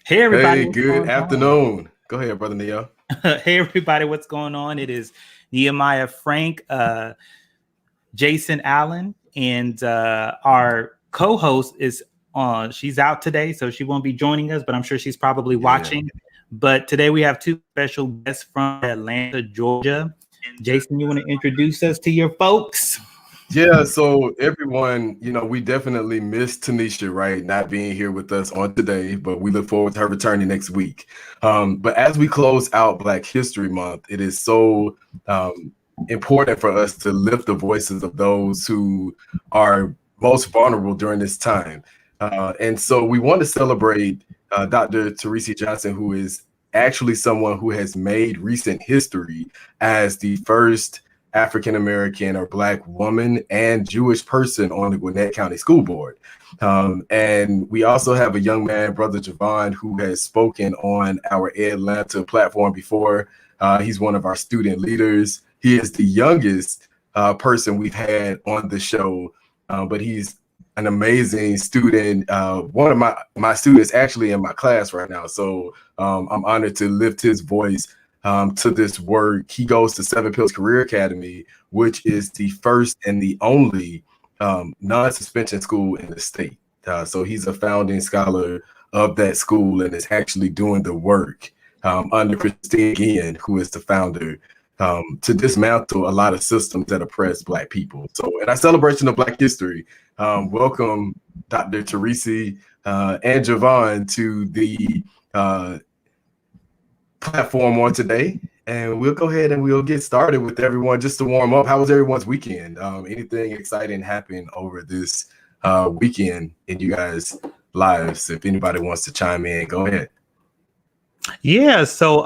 Hey everybody, Hey, what's good going on? afternoon. Go ahead, brother Neo. Hey everybody, what's going on? It is Nehemiah Frank, Jason Allen, and our co-host is on. She's out today, so she won't be joining us, but I'm sure she's probably Yeah. watching. But today we have two special guests from Atlanta, Georgia. Jason, you want to introduce us to your folks? Yeah, so everyone, we definitely miss Tanisha, right? Not being here with us on today, but we look forward to her returning next week. But as we close out Black History Month, it is so important for us to lift the voices of those who are most vulnerable during this time. And so we want to celebrate Dr. Tarece Johnson, who is actually someone who has made recent history as the first African American or Black woman and Jewish person on the Gwinnett County School Board. And we also have a young man, Brother Jovan, who has spoken on our Atlanta platform before. He's one of our student leaders. He is the youngest person we've had on the show, but he's an amazing student. One of my students actually in my class right now. So I'm honored to lift his voice to this work. He goes to Seven Pills Career Academy, which is the first and the only non-suspension school in the state. So he's a founding scholar of that school and is actually doing the work under Christine Guillen, who is the founder, to dismantle a lot of systems that oppress Black people. So in our celebration of Black history, welcome Dr. Tarece and Jovan to the platform on today, and we'll go ahead and we'll get started with everyone just to warm up. How was everyone's weekend? Anything exciting happened over this weekend in you guys' lives? If anybody wants to chime in, go ahead. Yeah, so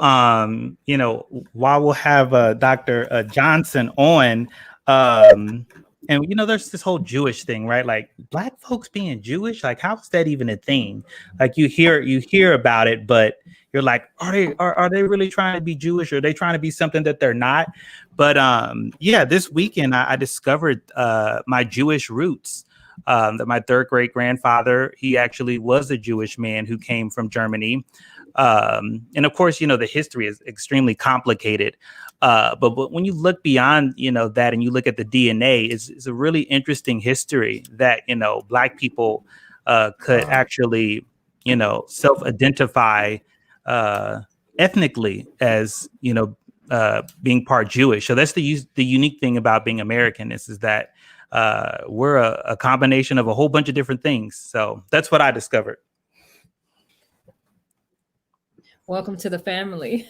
while we'll have Dr. Johnson on, and there's this whole Jewish thing, right? Like Black folks being Jewish, like how is that even a thing? Like you hear about it, but you're like, are they really trying to be Jewish, or are they trying to be something that they're not? But yeah, this weekend I discovered my Jewish roots. That my third great grandfather, he actually was a Jewish man who came from Germany. And of course, the history is extremely complicated. But when you look beyond, that, and you look at the DNA, it's a really interesting history that, Black people could actually, self-identify ethnically as, being part Jewish. So that's the unique thing about being American is that we're a combination of a whole bunch of different things. So that's what I discovered. Welcome to the family.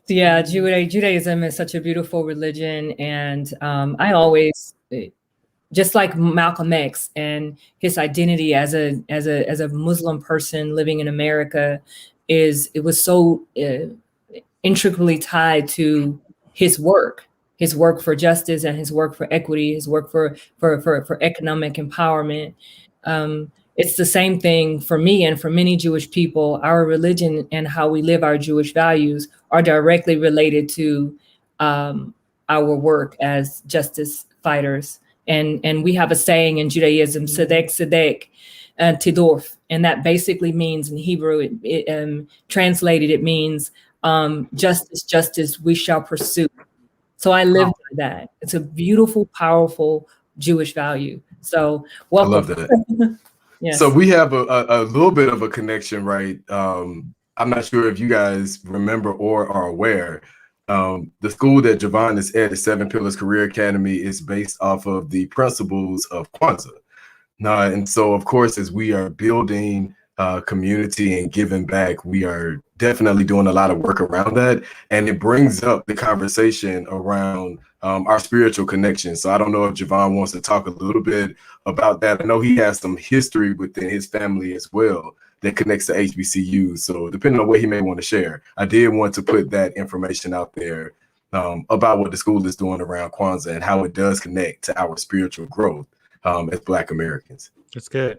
Yeah, Judaism is such a beautiful religion, and I always, just like Malcolm X and his identity as a Muslim person living in America, it was so intricately tied to his work for justice and his work for equity, his work for economic empowerment. It's the same thing for me and for many Jewish people. Our religion and how we live our Jewish values are directly related to our work as justice fighters. And we have a saying in Judaism, Tzedek, Tzedek, Tidorf. And that basically means in Hebrew, translated, it means justice, justice, we shall pursue. So I live by that. It's a beautiful, powerful Jewish value. So I welcome. love that. Yes. So we have a little bit of a connection, right? I'm not sure if you guys remember or are aware. The school that Jovan is at, the Seven Pillars Career Academy, is based off of the principles of Kwanzaa. And so, of course, as we are building community and giving back, we are definitely doing a lot of work around that. And it brings up the conversation around our spiritual connection. So I don't know if Jovan wants to talk a little bit about that. I know he has some history within his family as well that connects to HBCU. So depending on what he may want to share, I did want to put that information out there about what the school is doing around Kwanzaa and how it does connect to our spiritual growth as Black Americans. That's good.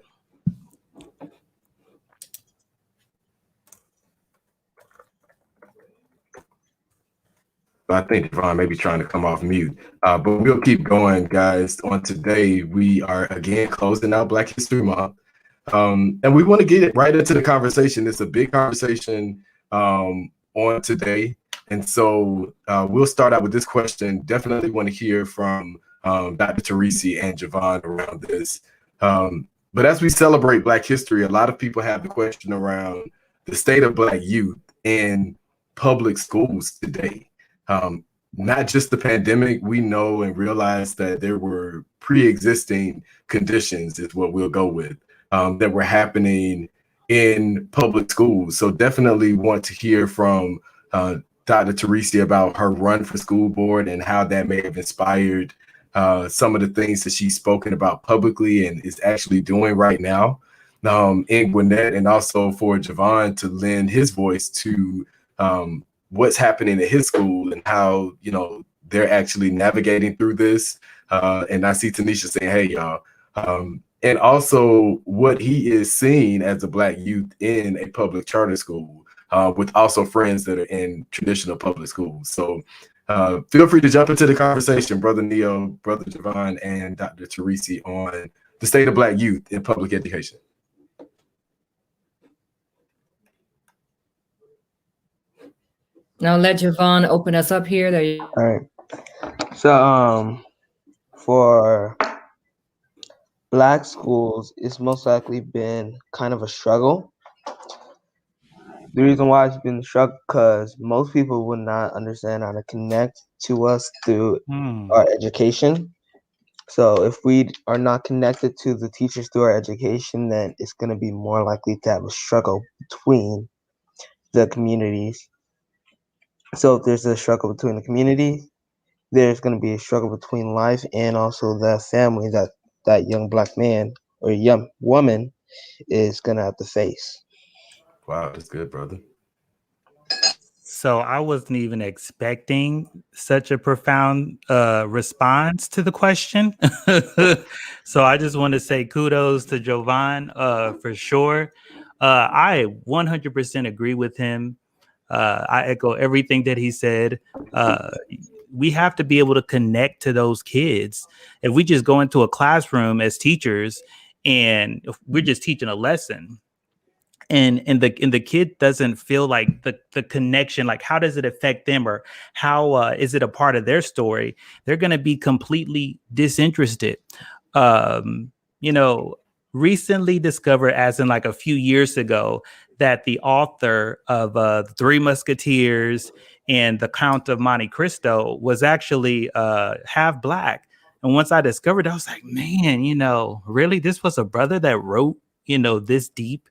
I think Jovan may be trying to come off mute, but we'll keep going, guys. On today, we are again closing out Black History Month. And we want to get right into the conversation. It's a big conversation on today. And so we'll start out with this question. Definitely want to hear from Dr. Tarece and Jovan around this. But as we celebrate Black history, a lot of people have the question around the state of Black youth in public schools today. Not just the pandemic, we know and realize that there were pre-existing conditions is what we'll go with that were happening in public schools. So definitely want to hear from Dr. Tarece about her run for school board and how that may have inspired some of the things that she's spoken about publicly and is actually doing right now in Gwinnett, and also for Jovan to lend his voice to what's happening at his school and how, you know, they're actually navigating through this. And I see Tanisha saying, hey, y'all. And also what he is seeing as a Black youth in a public charter school with also friends that are in traditional public schools. So feel free to jump into the conversation, Brother Neo, Brother Jovan, and Dr. Tarece on the state of Black youth in public education. Now let Jovan open us up here. There you go. All right. So for Black schools, it's most likely been kind of a struggle. The reason why it's been a struggle because most people would not understand how to connect to us through our education. So if we are not connected to the teachers through our education, then it's going to be more likely to have a struggle between the communities. So if there's a struggle between the community, there's going to be a struggle between life and also the family that young Black man or young woman is going to have to face. Wow, that's good, brother. So I wasn't even expecting such a profound response to the question. So I just want to say kudos to Jovan for sure. I 100% agree with him. I echo everything that he said. We have to be able to connect to those kids. If we just go into a classroom as teachers and if we're just teaching a lesson, and the kid doesn't feel like the connection, like how does it affect them or how is it a part of their story, they're going to be completely disinterested. Recently discovered, as in like a few years ago, that the author of the Three Musketeers and the Count of Monte Cristo was actually half Black. And once I discovered, I was like, man, really, this was a brother that wrote, this deep,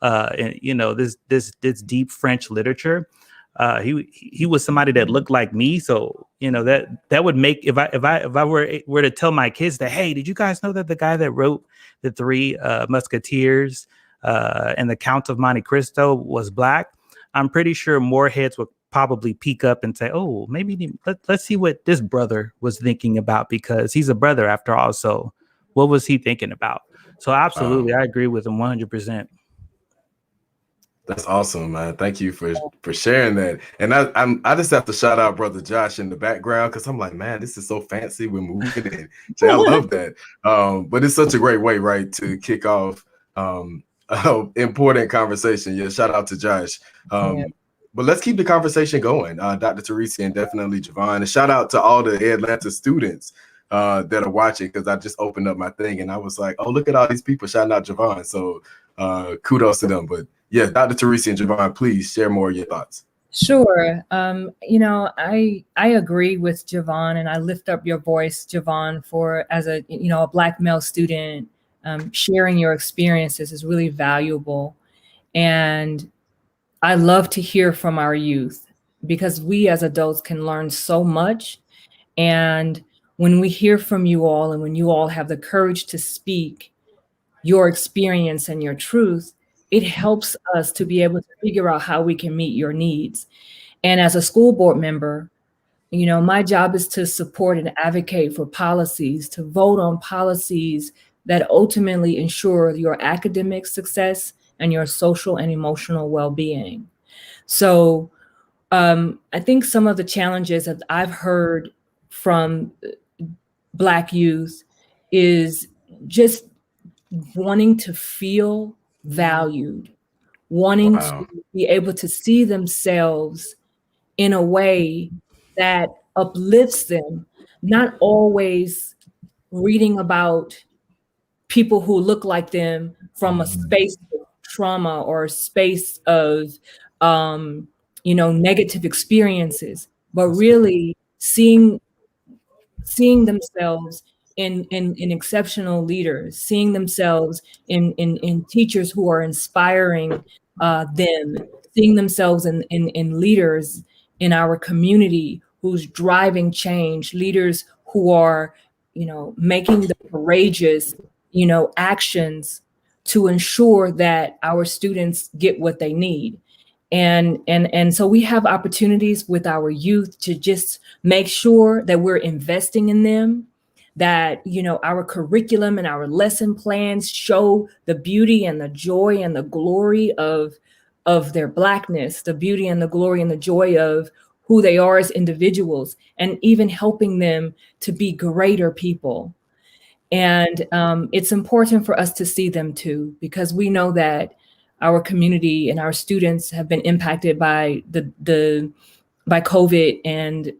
this deep French literature. He was somebody that looked like me. So, that would make, if I were to tell my kids that, hey, did you guys know that the guy that wrote the Three Musketeers and the Count of Monte Cristo was Black? I'm pretty sure more heads would probably peek up and say, oh, maybe let's see what this brother was thinking about, because he's a brother after all. So what was he thinking about? So absolutely, I agree with him 100%. That's awesome, man. Thank you for sharing that. And I just have to shout out Brother Josh in the background, because I'm like, man, this is so fancy. We're moving in. So I love that. But it's such a great way, right, to kick off important conversation. Yeah, shout out to Josh. But let's keep the conversation going, Dr. Tarece and definitely Jovan. And shout out to all the Atlanta students that are watching, because I just opened up my thing and I was like, oh, look at all these people shouting out Jovan. So kudos to them. But yeah, Dr. Tarece and Jovan, please share more of your thoughts. Sure. I agree with Jovan, and I lift up your voice, Jovan, for as a Black male student, sharing your experiences is really valuable. And I love to hear from our youth, because we as adults can learn so much. And when we hear from you all, and when you all have the courage to speak your experience and your truth, it helps us to be able to figure out how we can meet your needs. And as a school board member, my job is to support and advocate for policies, to vote on policies that ultimately ensure your academic success and your social and emotional well-being. So I think some of the challenges that I've heard from Black youth is just wanting to feel valued, wanting to be able to see themselves in a way that uplifts them, not always reading about people who look like them from a space of trauma or a space of negative experiences, but really seeing themselves in exceptional leaders, seeing themselves in teachers who are inspiring them, seeing themselves in leaders in our community who's driving change, leaders who are, making the courageous, actions to ensure that our students get what they need. And so we have opportunities with our youth to just make sure that we're investing in them, that our curriculum and our lesson plans show the beauty and the joy and the glory of their Blackness, the beauty and the glory and the joy of who they are as individuals, and even helping them to be greater people. And it's important for us to see them too, because we know that our community and our students have been impacted by by COVID, and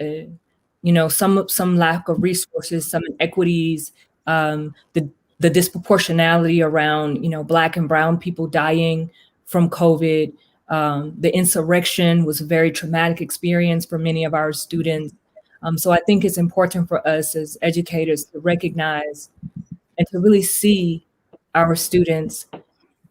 some lack of resources, some inequities, the disproportionality around Black and Brown people dying from COVID. The insurrection was a very traumatic experience for many of our students. So I think it's important for us as educators to recognize and to really see our students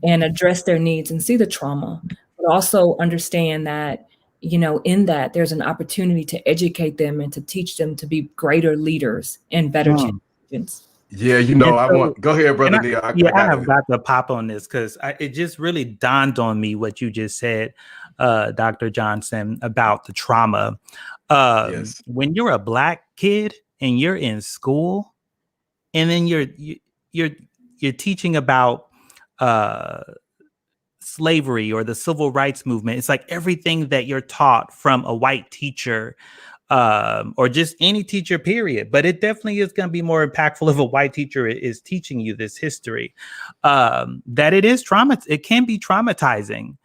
and address their needs and see the trauma, but also understand that, in that there's an opportunity to educate them and to teach them to be greater leaders and better champions. Yeah, go ahead, brother Neil. I have got to pop on this because it just really dawned on me what you just said, Dr. Johnson, about the trauma. Yes. When you're a Black kid and you're in school, and then you're teaching about slavery or the civil rights movement. It's like everything that you're taught from a white teacher, or just any teacher, period. But it definitely is going to be more impactful if a white teacher is teaching you this history. That it is trauma. It can be traumatizing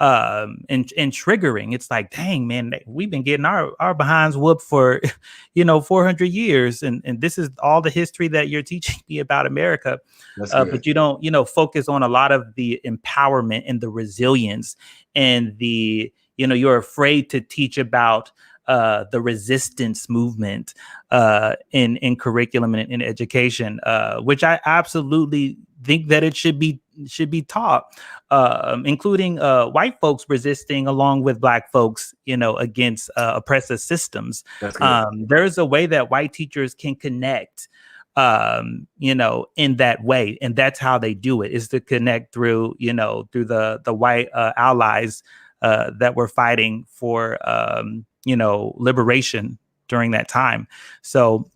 and triggering. It's like, dang, man, we've been getting our behinds whooped for 400 years, and this is all the history that you're teaching me about America. But you don't focus on a lot of the empowerment and the resilience, and the you're afraid to teach about the resistance movement in curriculum and in education, which I absolutely think that it should be taught, including white folks resisting along with Black folks, against oppressive systems. There's a way that white teachers can connect, in that way, and that's how they do it, is to connect through the white allies that were fighting for liberation during that time. So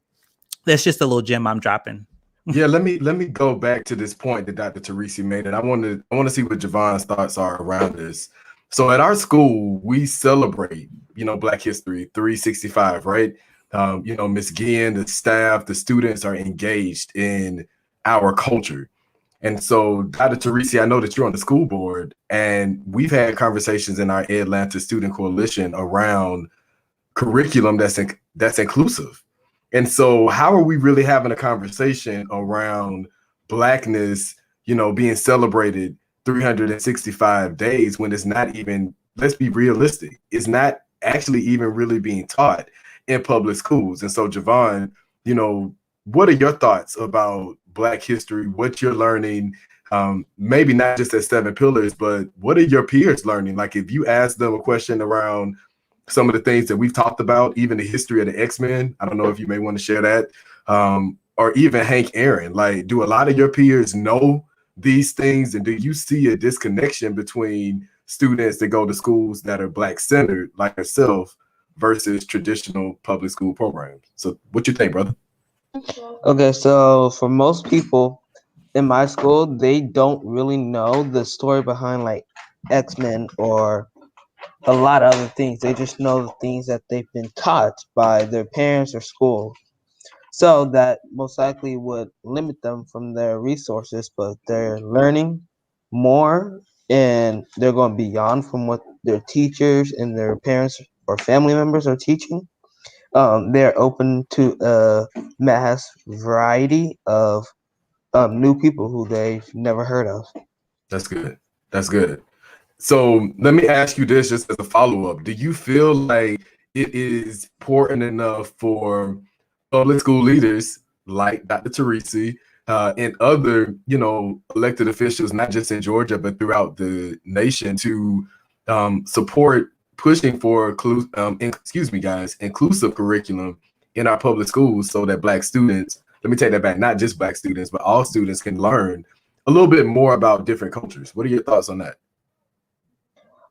that's just a little gem I'm dropping. Yeah, let me go back to this point that Dr. Tarece made, and I want to see what Jovan's thoughts are around this. So at our school, we celebrate, Black History 365, right? Miss Ginn, the staff, the students are engaged in our culture. And so, Dr. Tarece, I know that you're on the school board, and we've had conversations in our Atlanta Student Coalition around curriculum that's inclusive. And so how are we really having a conversation around Blackness, being celebrated 365 days when it's not even, let's be realistic, it's not actually even really being taught in public schools? And so, Jovan, what are your thoughts about Black history, what you're learning, maybe not just at Seven Pillars, but what are your peers learning? Like, if you ask them a question around some of the things that we've talked about, even the history of the X-Men, I don't know if you may want to share that, or even Hank Aaron, like, do a lot of your peers know these things? And do you see a disconnection between students that go to schools that are Black-centered, like yourself, versus traditional public school programs? So what you think, brother? Okay, so for most people in my school, they don't really know the story behind like X-Men or a lot of other things. They just know the things that they've been taught by their parents or school. So that most likely would limit them from their resources, but they're learning more and they're going beyond from what their teachers and their parents or family members are teaching. They're open to a mass variety of new people who they've never heard of. That's good. That's good. So let me ask you this just as a follow-up. Do you feel like it is important enough for public school leaders like Dr. Tarece and other, elected officials, not just in Georgia, but throughout the nation to support pushing for, inclusive curriculum in our public schools so that Black students, let me take that back, not just Black students, but all students can learn a little bit more about different cultures. What are your thoughts on that?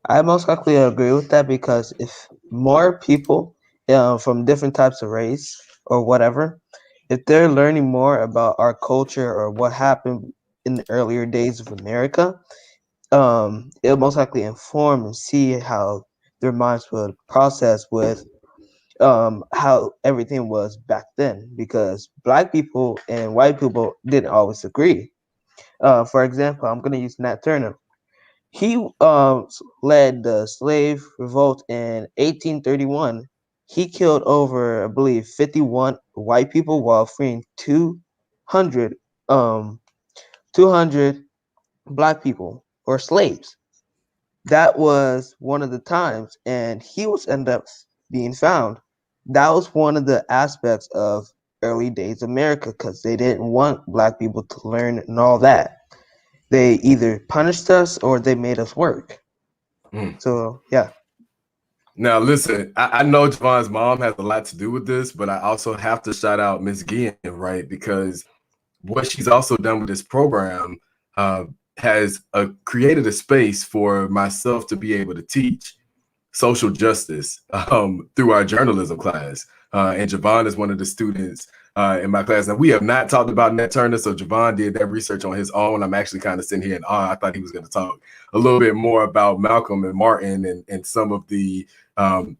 I most likely agree with that because if more people from different types of race or whatever, if they're learning more about our culture or what happened in the earlier days of America, it'll most likely inform and see how their minds would process with how everything was back then. Because Black people and white people didn't always agree. For example, I'm going to use Nat Turner. He led the slave revolt in 1831. He killed over, I believe, 51 white people while freeing 200, 200 Black people or slaves. That was one of the times, and he was ended up being found. That was one of the aspects of early days America because they didn't want Black people to learn and all that. They either punished us or they made us work. So yeah. Now listen, I know Jovan's mom has a lot to do with this, but I also have to shout out Miss Guillen, right? Because what she's also done with this program has created a space for myself to be able to teach social justice through our journalism class. And Jovan is one of the students in my class. Now, we have not talked about Nat Turner, so Jovan did that research on his own. I'm actually kind of sitting here in awe. I thought he was going to talk a little bit more about Malcolm and Martin and some of the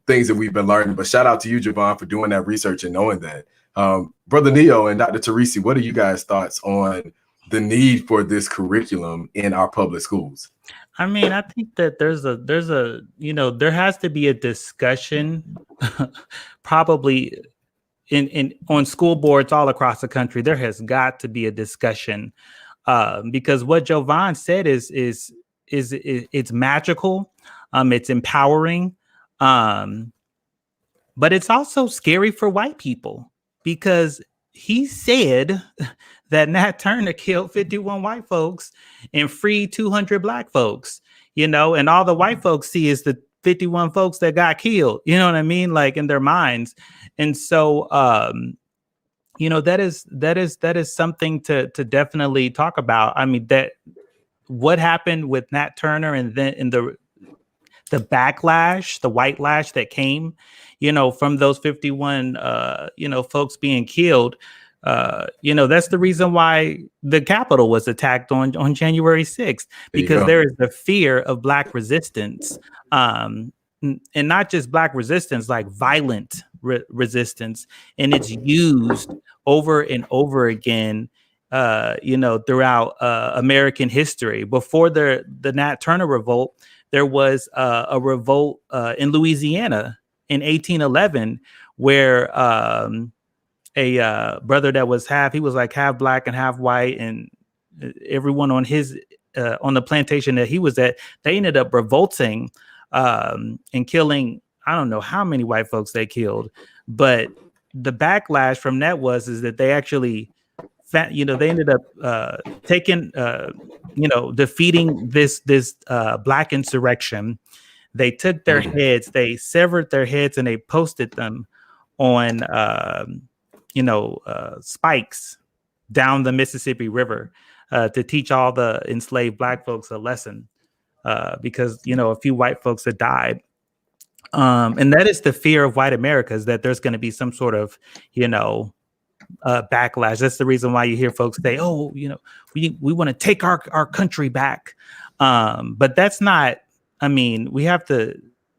things that we've been learning. But shout out to you, Jovan, for doing that research and knowing that. Brother Neo and Dr. Tarece, what are you guys' thoughts on the need for this curriculum in our public schools? I mean, I think that there's a there has to be a discussion probably in on school boards all across the country. There has got to be a discussion because what Jovan said is it's magical, it's empowering, but it's also scary for white people because he said that Nat Turner killed 51 white folks and freed 200 Black folks, and all the white folks see is the 51 folks that got killed, you know what I mean? Like in their minds. And so, that is something to definitely talk about. I mean, that what happened with Nat Turner and then in the backlash, the white lash that came, from those 51, folks being killed. That's the reason why the Capitol was attacked on January 6th, because there is the fear of Black resistance, and not just Black resistance, like violent resistance. And it's used over and over again, throughout American history. Before the Nat Turner revolt, there was a revolt in Louisiana in 1811 where a brother that was he was like half Black and half white, and everyone on his on the plantation that he was at, they ended up revolting and killing, I don't know how many white folks they killed, but the backlash from that is that they actually they ended up taking defeating this Black insurrection. They took their heads, they severed their heads, and they posted them on spikes down the Mississippi River to teach all the enslaved Black folks a lesson, because a few white folks had died. And that is the fear of white America, is that there's going to be some sort of backlash. That's the reason why you hear folks say, "Oh, we want to take our country back," but that's not. I mean, we have to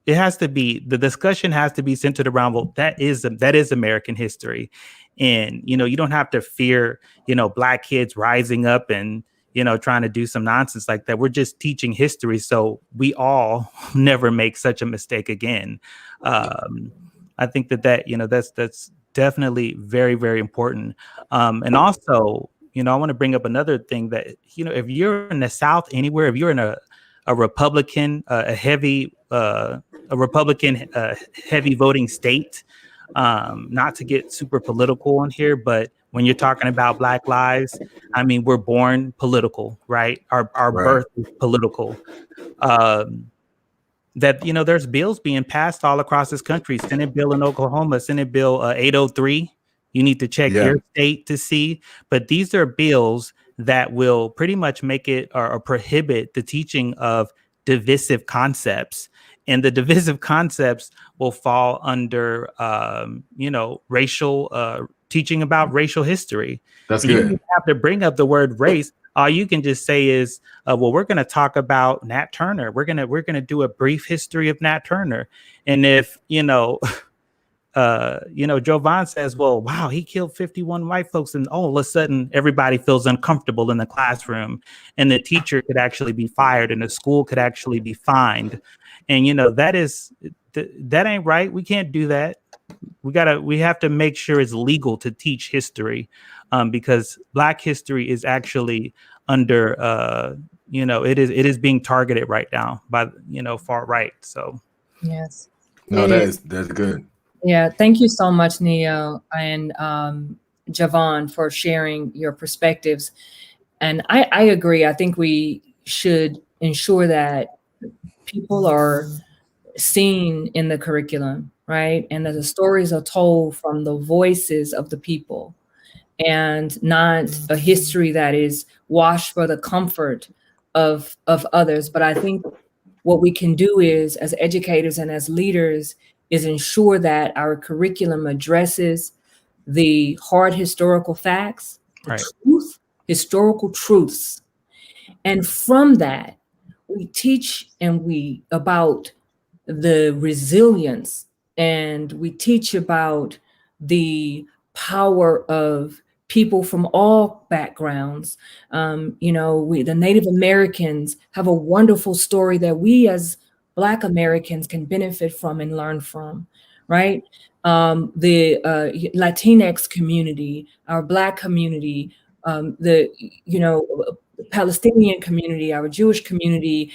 it has to be, the discussion has to be centered around, well, that is American history. And, you know, you don't have to fear, you know, Black kids rising up and, you know, trying to do some nonsense like that. We're just teaching history so we all never make such a mistake again. I think that, you know, that's definitely very, very important. And also, you know, I want to bring up another thing that, you know, if you're in the South anywhere, if you're in a Republican, a Republican heavy voting state, not to get super political on here, but when you're talking about Black lives, I mean, we're born political, right? Our Right. birth is political. That, you know, there's bills being passed all across this country. Senate bill in Oklahoma, Senate bill 803. You need to check Yeah. your state to see. But these are bills that will pretty much make it or prohibit the teaching of divisive concepts. And the divisive concepts will fall under, you know, racial teaching about racial history. That's And you good. don't even have to bring up the word race. All you can just say is, well, we're going to talk about Nat Turner. We're gonna do a brief history of Nat Turner. And if, you know, Jovan says, well, wow, he killed 51 white folks, and all of a sudden everybody feels uncomfortable in the classroom, and the teacher could actually be fired, and the school could actually be fined. And, you know, that ain't right. We can't do that. We have to make sure it's legal to teach history, because Black history is actually under, you know, it is being targeted right now by, you know, far right. So Yes. No, that's good. Yeah, thank you so much, Neo and Jovan, for sharing your perspectives. And I agree. I think we should ensure that people are seen in the curriculum, right? And that the stories are told from the voices of the people, and not a history that is washed for the comfort of others. But I think what we can do is, as educators and as leaders, is ensure that our curriculum addresses the hard historical facts, the Right. truth, historical truths. And from that, we teach about the resilience, and we teach about the power of people from all backgrounds. The Native Americans have a wonderful story that we as Black Americans can benefit from and learn from, right? The Latinx community, our Black community, the Palestinian community, our Jewish community,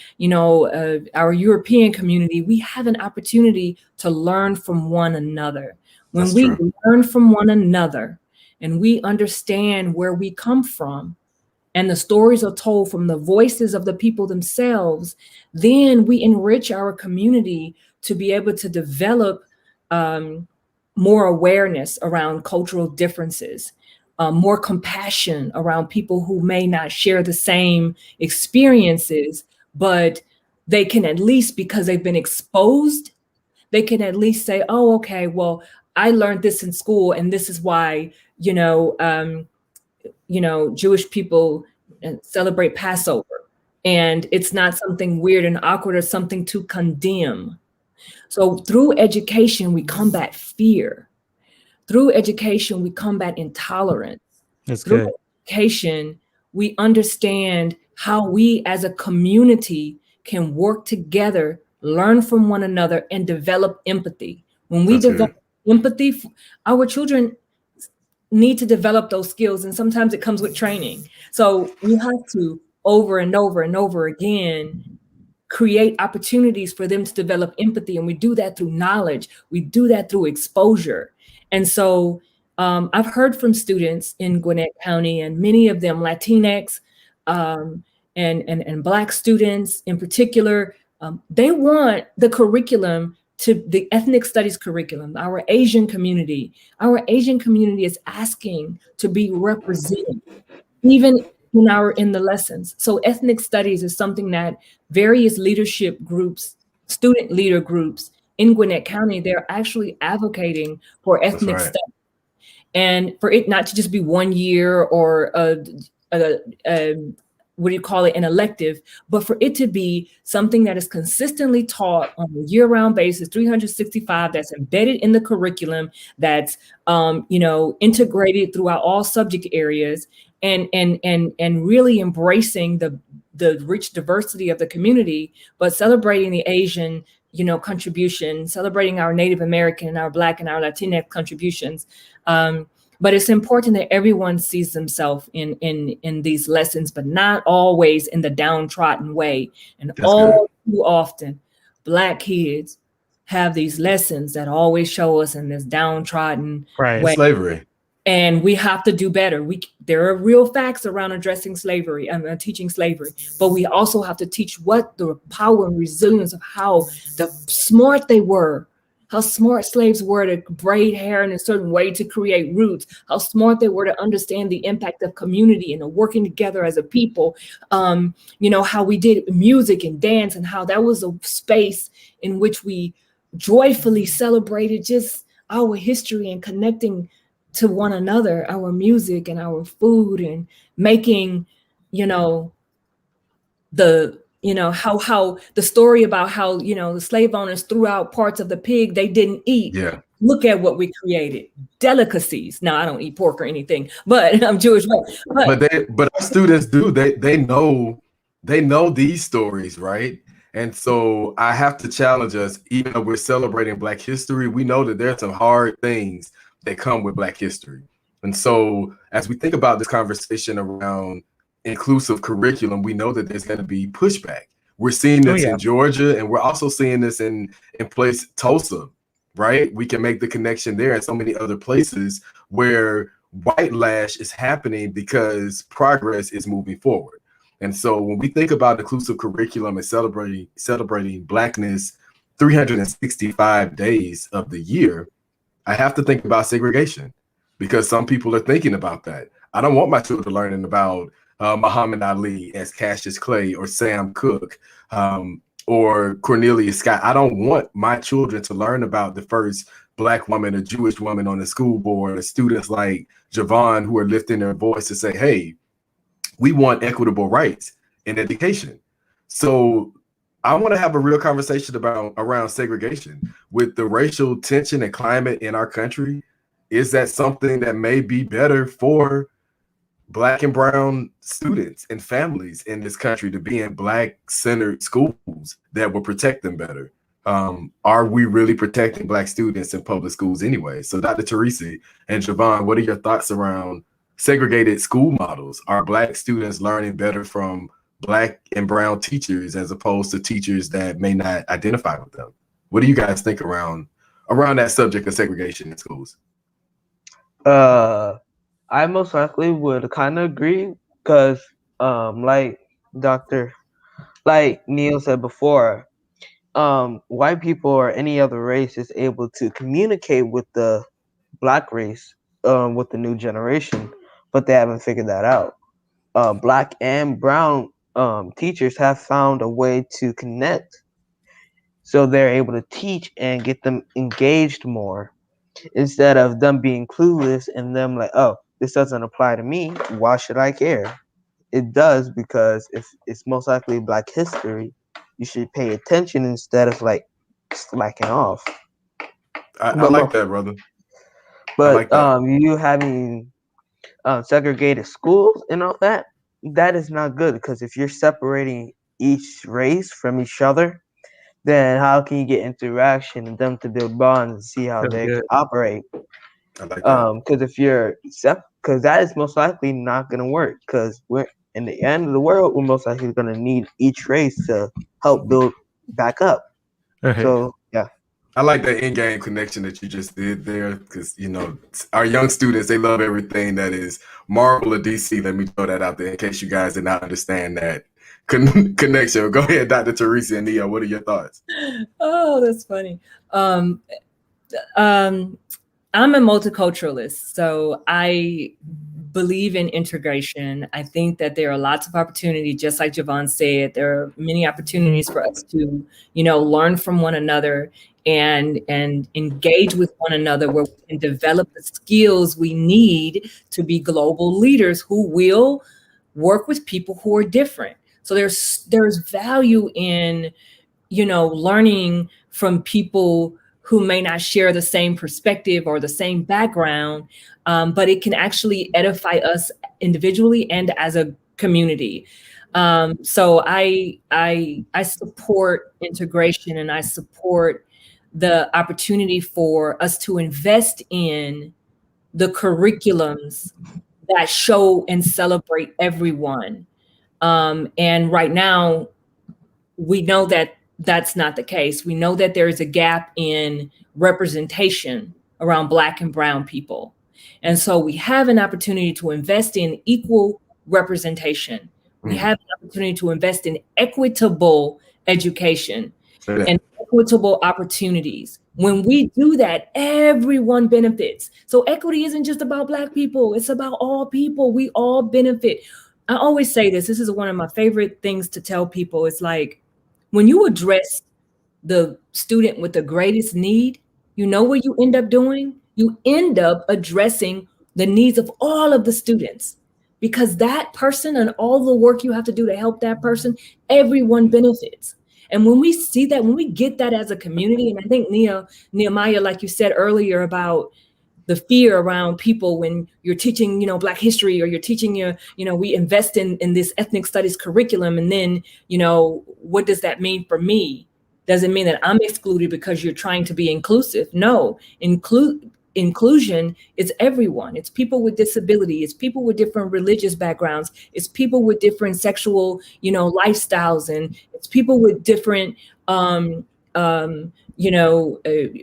our European community, we have an opportunity to learn from one another. When That's we true. learn from one another and we understand where we come from, and the stories are told from the voices of the people themselves, then we enrich our community to be able to develop more awareness around cultural differences, more compassion around people who may not share the same experiences, but they can at least, because they've been exposed, they can at least say, oh, okay, well, I learned this in school, and this is why, Jewish people celebrate Passover, and it's not something weird and awkward or something to condemn. So through education, we combat fear. Through education, we combat intolerance. That's Through good. education, we understand how we as a community can work together, learn from one another, and develop empathy. When we That's develop good. empathy, our children need to develop those skills, and sometimes it comes with training. So we have to, over and over and over again, create opportunities for them to develop empathy. And we do that through knowledge. We do that through exposure. And so I've heard from students in Gwinnett County, and many of them Latinx and Black students in particular, they want the curriculum to the ethnic studies curriculum. Our Asian community is asking to be represented, even in the lessons. So ethnic studies is something that various leadership groups, student leader groups in Gwinnett County, they're actually advocating for ethnic studies, and for it not to just be 1 year or what do you call it, an elective, but for it to be something that is consistently taught on a year-round basis, 365, that's embedded in the curriculum, that's integrated throughout all subject areas, and really embracing the rich diversity of the community, but celebrating the Asian contribution, celebrating our Native American and our Black and our Latinx contributions. But it's important that everyone sees themselves in these lessons, but not always in the downtrodden way. And That's good. too often, Black kids have these lessons that always show us in this downtrodden way. Slavery. And we have to do better. There are real facts around addressing slavery and teaching slavery, but we also have to teach what the power and resilience of how smart they were, how smart slaves were to braid hair in a certain way to create roots, how smart they were to understand the impact of community and working together as a people. How we did music and dance, and how that was a space in which we joyfully celebrated just our history and connecting to one another, our music and our food, and making, how the story about how, the slave owners threw out parts of the pig they didn't eat. Yeah. Look at what we created. Delicacies. Now, I don't eat pork or anything, but I'm Jewish. But our students do. They know these stories, right? And so I have to challenge us, even though we're celebrating Black history, we know that there's some hard things that come with Black history. And so as we think about this conversation around inclusive curriculum, we know that there's going to be pushback. We're seeing this in Georgia, and we're also seeing this in place Tulsa, right? We can make the connection there and so many other places where white lash is happening because progress is moving forward. And so when we think about inclusive curriculum and celebrating Blackness 365 days of the year, I have to think about segregation, because some people are thinking about that. I don't want my children learning about Muhammad Ali as Cassius Clay or Sam Cooke or Cornelius Scott. I don't want my children to learn about the first Black woman or Jewish woman on the school board, or students like Jovan who are lifting their voice to say, hey, we want equitable rights in education. So I want to have a real conversation around segregation with the racial tension and climate in our country. Is that something that may be better for Black and brown students and families in this country to be in Black-centered schools that will protect them better? Are we really protecting Black students in public schools anyway? So Dr. Tarece and Jovan, what are your thoughts around segregated school models? Are Black students learning better from Black and brown teachers as opposed to teachers that may not identify with them? What do you guys think around that subject of segregation in schools? I most likely would kind of agree, because like Neil said before, white people or any other race is able to communicate with the Black race, with the new generation, but they haven't figured that out. Black and brown teachers have found a way to connect, so they're able to teach and get them engaged more, instead of them being clueless and them like, oh, this doesn't apply to me, why should I care? It does, because if it's most likely Black history, you should pay attention instead of like slacking off. I like that, brother. But like that. You having segregated schools and all that is not good, because if you're separating each race from each other, then how can you get interaction and them to build bonds and see how they operate? I like that. Because that is most likely not going to work, because we're in the end of the world, we're most likely going to need each race to help build back up. Okay. So yeah, I like that in-game connection that you just did there, because our young students, they love everything that is Marvel or DC. Let me throw that out there in case you guys did not understand that connection. Go ahead, Dr. Tarece and Nia. What are your thoughts? Oh, that's funny. I'm a multiculturalist, so I believe in integration. I think that there are lots of opportunities, just like Jovan said, there are many opportunities for us to, learn from one another and engage with one another, where we can develop the skills we need to be global leaders who will work with people who are different. So there's value in, learning from people who may not share the same perspective or the same background, but it can actually edify us individually and as a community. So I support integration, and I support the opportunity for us to invest in the curriculums that show and celebrate everyone. And right now, we know that that's not the case. We know that there is a gap in representation around Black and Brown people. And so we have an opportunity to invest in equal representation. We have an opportunity to invest in equitable education and equitable opportunities. When we do that, everyone benefits. So equity isn't just about Black people. It's about all people. We all benefit. I always say this. This is one of my favorite things to tell people. It's like, when you address the student with the greatest need, you know what you end up doing? You end up addressing the needs of all of the students, because that person and all the work you have to do to help that person, everyone benefits. And when we see that, when we get that as a community, and I think Nehemiah, like you said earlier about the fear around people when you're teaching, Black history, or you're teaching we invest in this ethnic studies curriculum. And then, what does that mean for me? Does it mean that I'm excluded because you're trying to be inclusive? No, inclusion is everyone. It's people with disability. It's people with different religious backgrounds. It's people with different sexual, lifestyles, and it's people with different,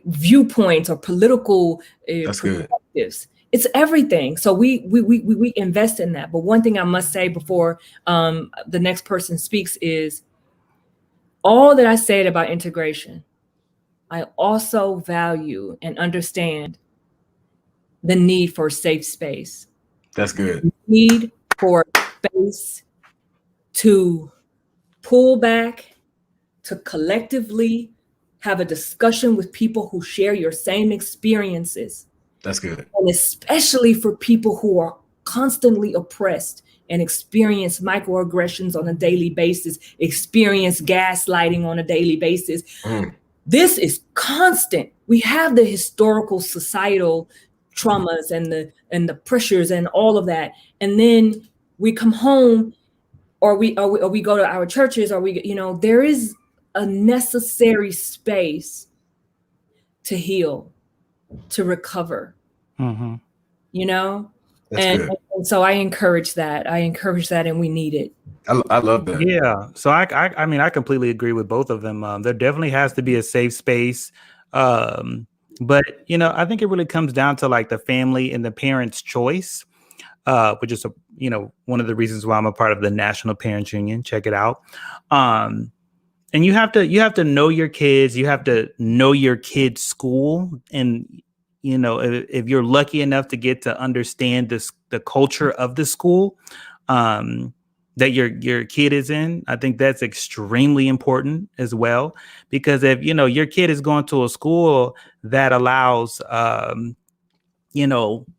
viewpoints or political perspectives. It's everything. So we invest in that. But one thing I must say before the next person speaks is, all that I said about integration, I also value and understand the need for safe space. That's good. The need for space to pull back, to collectively have a discussion with people who share your same experiences. That's good. And especially for people who are constantly oppressed and experience microaggressions on a daily basis, experience gaslighting on a daily basis. This is constant. We have the historical societal traumas and the pressures and all of that. And then we come home, or we go to our churches, or there is a necessary space to heal, to recover, and so I encourage that. And we need it. I love that. Yeah. So I mean, I completely agree with both of them. There definitely has to be a safe space. But, I think it really comes down to like the family and the parents' choice, which is, one of the reasons why I'm a part of the National Parents Union. Check it out. And you have to know your kids. You have to know your kid's school. And, if you're lucky enough to get to understand the culture of the school that your kid is in, I think that's extremely important as well. Because if, your kid is going to a school that allows, the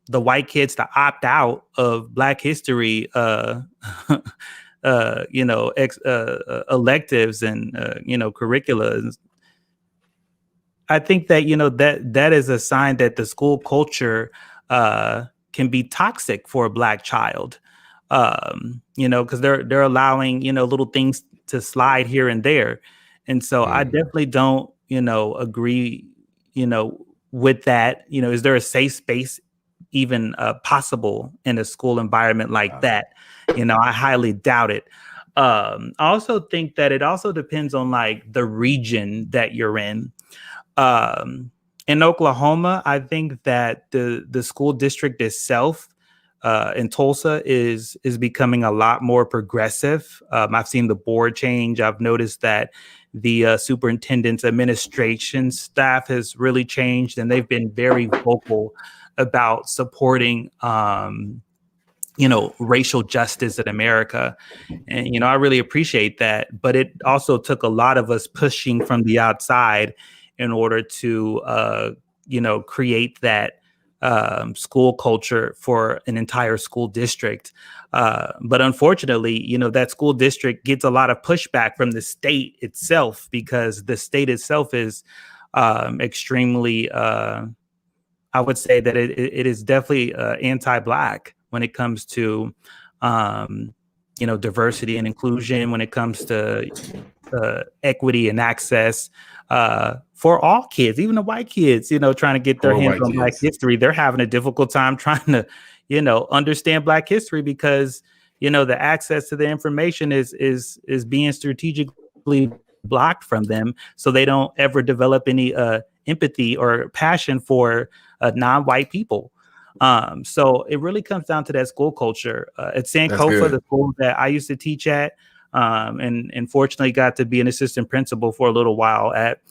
white kids to opt out of Black history, electives and, curricula, I think that, that is a sign that the school culture can be toxic for a Black child, because they're allowing, little things to slide here and there. And so I definitely don't, agree, with that. Is there a safe space even possible in a school environment like that? I highly doubt it. I also think that it also depends on like the region that you're in. In Oklahoma, I think that the school district itself in Tulsa is becoming a lot more progressive. I've seen the board change. I've noticed that the superintendent's administration staff has really changed, and they've been very vocal about supporting racial justice in America. And, I really appreciate that. But it also took a lot of us pushing from the outside in order to, create that school culture for an entire school district. But unfortunately, that school district gets a lot of pushback from the state itself, because the state itself is extremely, I would say that it is definitely anti-Black when it comes to, diversity and inclusion, when it comes to equity and access for all kids, even the white kids, trying to get their For hands white on Black kids. history. They're having a difficult time trying to, understand Black history, because, the access to the information is being strategically blocked from them. So they don't ever develop any empathy or passion for non-white people. So it really comes down to that school culture. At Sankofa, the school that I used to teach at, and fortunately got to be an assistant principal for a little while at,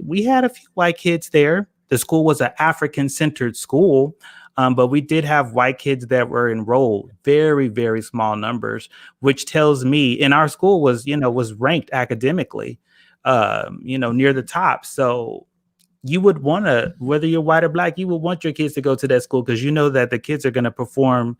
we had a few white kids there. The school was an African-centered school, but we did have white kids that were enrolled, very, very small numbers, which tells me, and our school was ranked academically, near the top. So you would want to, whether you're white or Black, you would want your kids to go to that school, because that the kids are going to perform,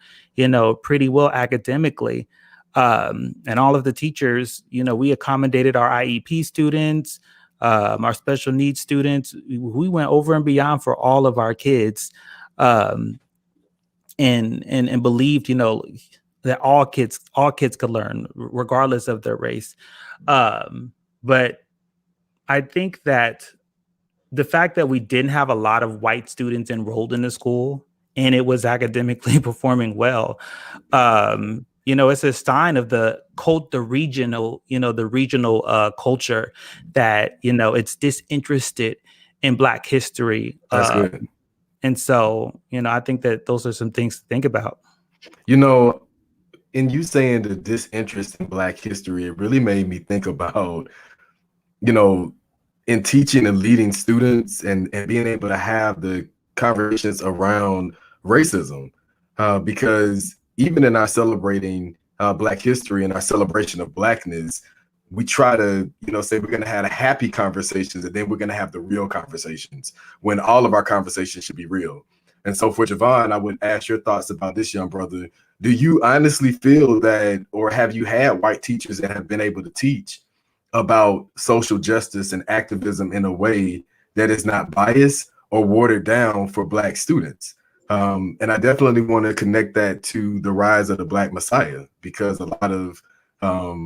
pretty well academically. And all of the teachers, we accommodated our IEP students, our special needs students. We went over and beyond for all of our kids, and believed, that all kids could learn regardless of their race. But I think that the fact that we didn't have a lot of white students enrolled in the school and it was academically performing well, it's a sign of the regional culture that, it's disinterested in Black history. That's good. And so, I think that those are some things to think about. In you saying the disinterest in Black history, it really made me think about, in teaching and leading students and being able to have the conversations around racism, because even in our celebrating Black history and our celebration of Blackness, we try to, say we're going to have happy conversations, and then we're going to have the real conversations, when all of our conversations should be real. And so for Jovan, I would ask your thoughts about this, young brother. Do you honestly feel that, or have you had white teachers that have been able to teach about social justice and activism in a way that is not biased or watered down for Black students? And I definitely want to connect that to the rise of the Black Messiah, because a lot of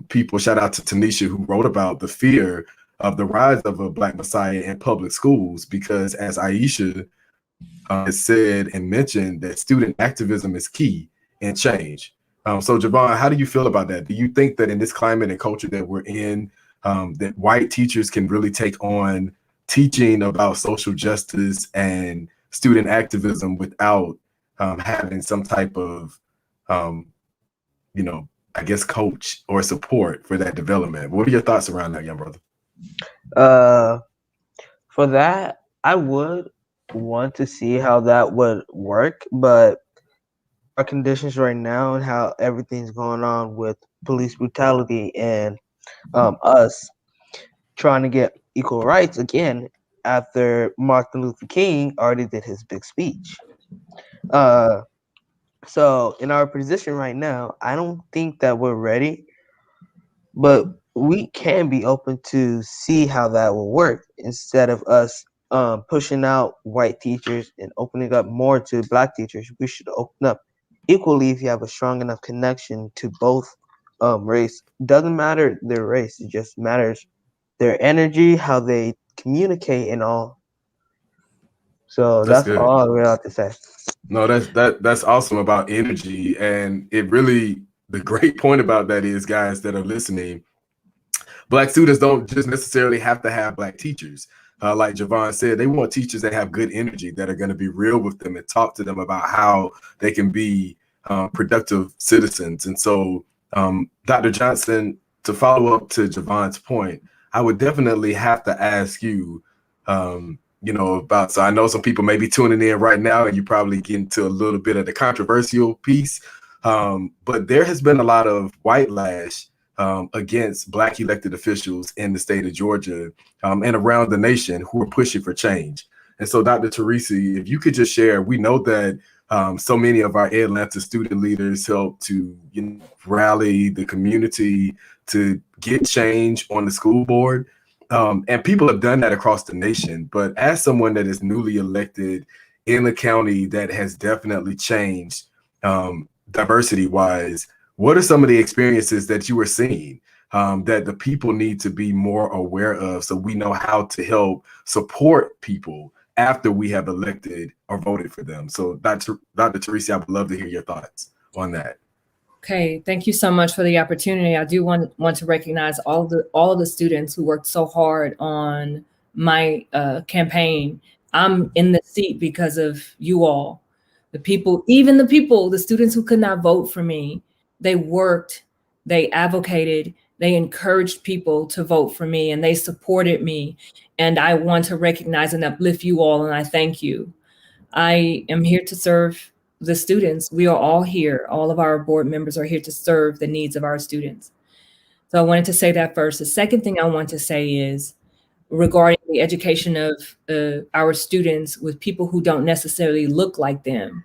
people, shout out to Tanisha, who wrote about the fear of the rise of a Black Messiah in public schools, because as Aisha has said and mentioned, that student activism is key in change. So Jovan, how do you feel about that? Do you think that in this climate and culture that we're in, that white teachers can really take on teaching about social justice and student activism without having some type of, I guess, coach or support for that development? What are your thoughts around that, young brother? For that, I would want to see how that would work, but our conditions right now and how everything's going on with police brutality and us trying to get equal rights again after Martin Luther King already did his big speech. So in our position right now, I don't think that we're ready, but we can be open to see how that will work, instead of us pushing out white teachers and opening up more to Black teachers. We should open up equally if you have a strong enough connection to both race. Doesn't matter their race, it just matters their energy, how they communicate and all. So that's all I really have to say. No, that's awesome about energy. And it really, the great point about that is, guys that are listening, Black students don't just necessarily have to have Black teachers. Like Jovan said, they want teachers that have good energy, that are going to be real with them and talk to them about how they can be productive citizens. And so, Dr. Johnson, to follow up to Jovan's point, I would definitely have to ask you, about, so I know some people may be tuning in right now and you probably get into a little bit of the controversial piece, but there has been a lot of white lash against Black elected officials in the state of Georgia and around the nation who are pushing for change. And so, Dr. Tarece, if you could just share, we know that so many of our Atlanta student leaders help to rally the community to get change on the school board. And people have done that across the nation. But as someone that is newly elected in a county that has definitely changed diversity-wise, what are some of the experiences that you are seeing that the people need to be more aware of, so we know how to help support people after we have elected or voted for them? So Dr. Tarece, I would love to hear your thoughts on that. Okay, thank you so much for the opportunity. I do want to recognize all of the students who worked so hard on my campaign. I'm in the seat because of you all. The people, the students who could not vote for me, they worked, they advocated, they encouraged people to vote for me, and they supported me. And I want to recognize and uplift you all, and I thank you. I am here to serve the students. We are all here. All of our board members are here to serve the needs of our students. So I wanted to say that first. The second thing I want to say is regarding the education of our students with people who don't necessarily look like them,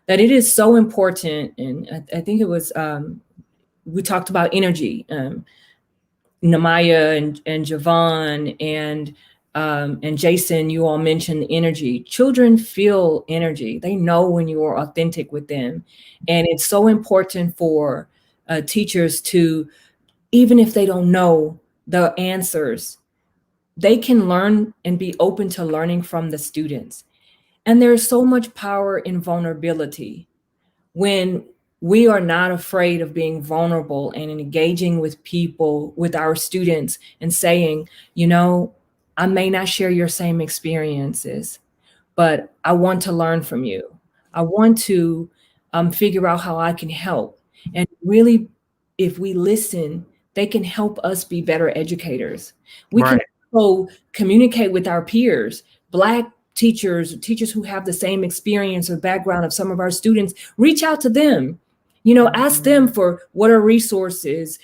that it is so important. And I think it was, we talked about energy, Namaya and Jovan and Jason, you all mentioned energy. Children feel energy. They know when you are authentic with them. And it's so important for teachers to, even if they don't know the answers, they can learn and be open to learning from the students. And there's so much power in vulnerability when we are not afraid of being vulnerable and engaging with people, with our students, and saying, you know, I may not share your same experiences, but I want to learn from you. I want to figure out how I can help. And really, if we listen, they can help us be better educators. We can also communicate with our peers, Black teachers who have the same experience or background of some of our students. Reach out to them, ask them for what are resources,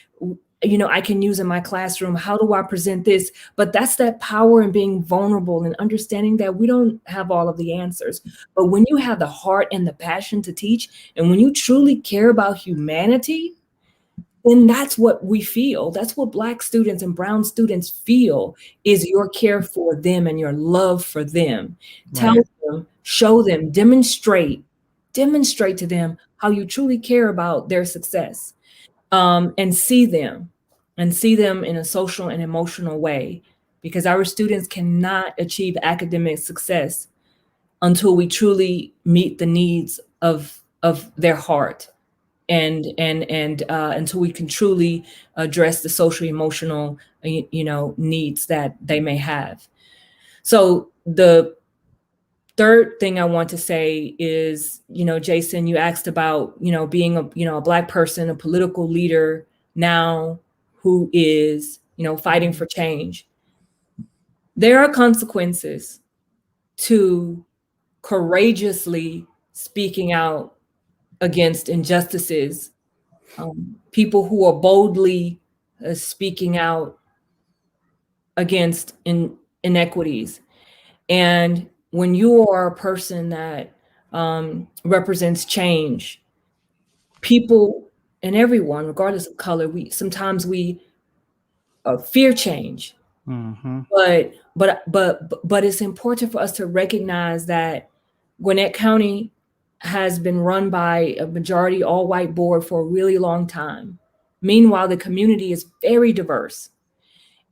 I can use in my classroom. How do I present this? But that's that power in being vulnerable and understanding that we don't have all of the answers. But when you have the heart and the passion to teach, and when you truly care about humanity, then that's what we feel. That's what Black students and brown students feel, is your care for them and your love for them. Right. Tell them, show them, demonstrate to them how you truly care about their success, and see them in a social and emotional way, because our students cannot achieve academic success until we truly meet the needs of their heart. And until we can truly address the social emotional, needs that they may have. So the third thing I want to say is, Jason, you asked about, being a Black person, a political leader now who is, fighting for change. There are consequences to courageously speaking out against injustices, people who are boldly speaking out against inequities. And when you are a person that represents change, people and everyone, regardless of color, we sometimes fear change. Mm-hmm. But it's important for us to recognize that Gwinnett County has been run by a majority all-white board for a really long time. Meanwhile, the community is very diverse,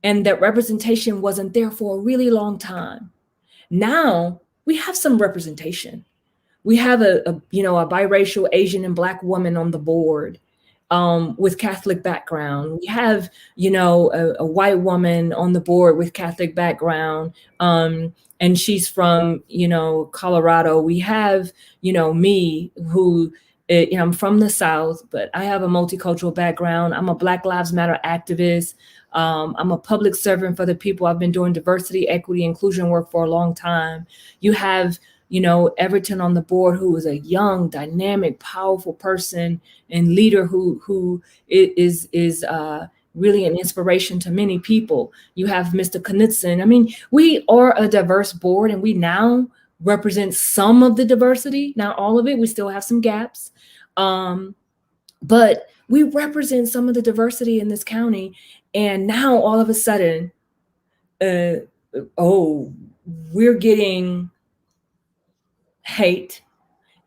and that representation wasn't there for a really long time. Now we have some representation. We have a biracial Asian and Black woman on the board with Catholic background. We have, a white woman on the board with Catholic background, and she's from, Colorado. We have, me, who, I'm from the South, but I have a multicultural background. I'm a Black Lives Matter activist. I'm a public servant for the people. I've been doing diversity, equity, inclusion work for a long time. You have, Everton on the board, who is a young, dynamic, powerful person and leader who is really an inspiration to many people. You have Mr. Knudsen. I mean, we are a diverse board, and we now represent some of the diversity, not all of it. We still have some gaps. But we represent some of the diversity in this county. And now all of a sudden, we're getting hate.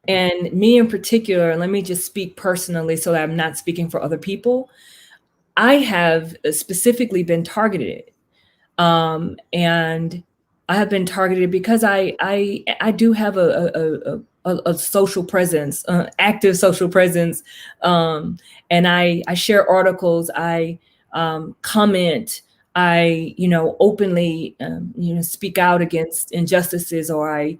And me in particular, let me just speak personally so that I'm not speaking for other people. I have specifically been targeted. And I have been targeted because I do have a social presence, active social presence. And I share articles, I comment, I, openly, speak out against injustices, or I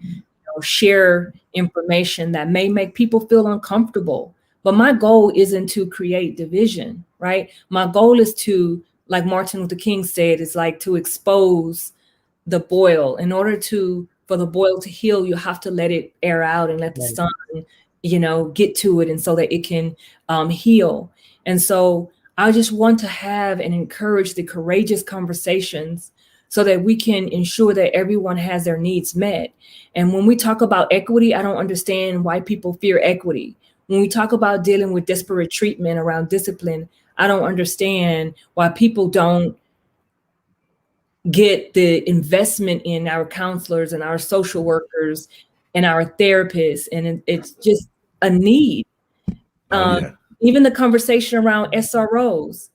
share information that may make people feel uncomfortable. But my goal isn't to create division, right? My goal is to, like Martin Luther King said, it's like to expose the boil. In order for the boil to heal, you have to let it air out and let the sun, get to it, and so that it can heal. And so I just want to have and encourage the courageous conversations so that we can ensure that everyone has their needs met. And when we talk about equity, I don't understand why people fear equity. When we talk about dealing with disparate treatment around discipline, I don't understand why people don't get the investment in our counselors and our social workers and our therapists. And it's just a need. Even the conversation around SROs,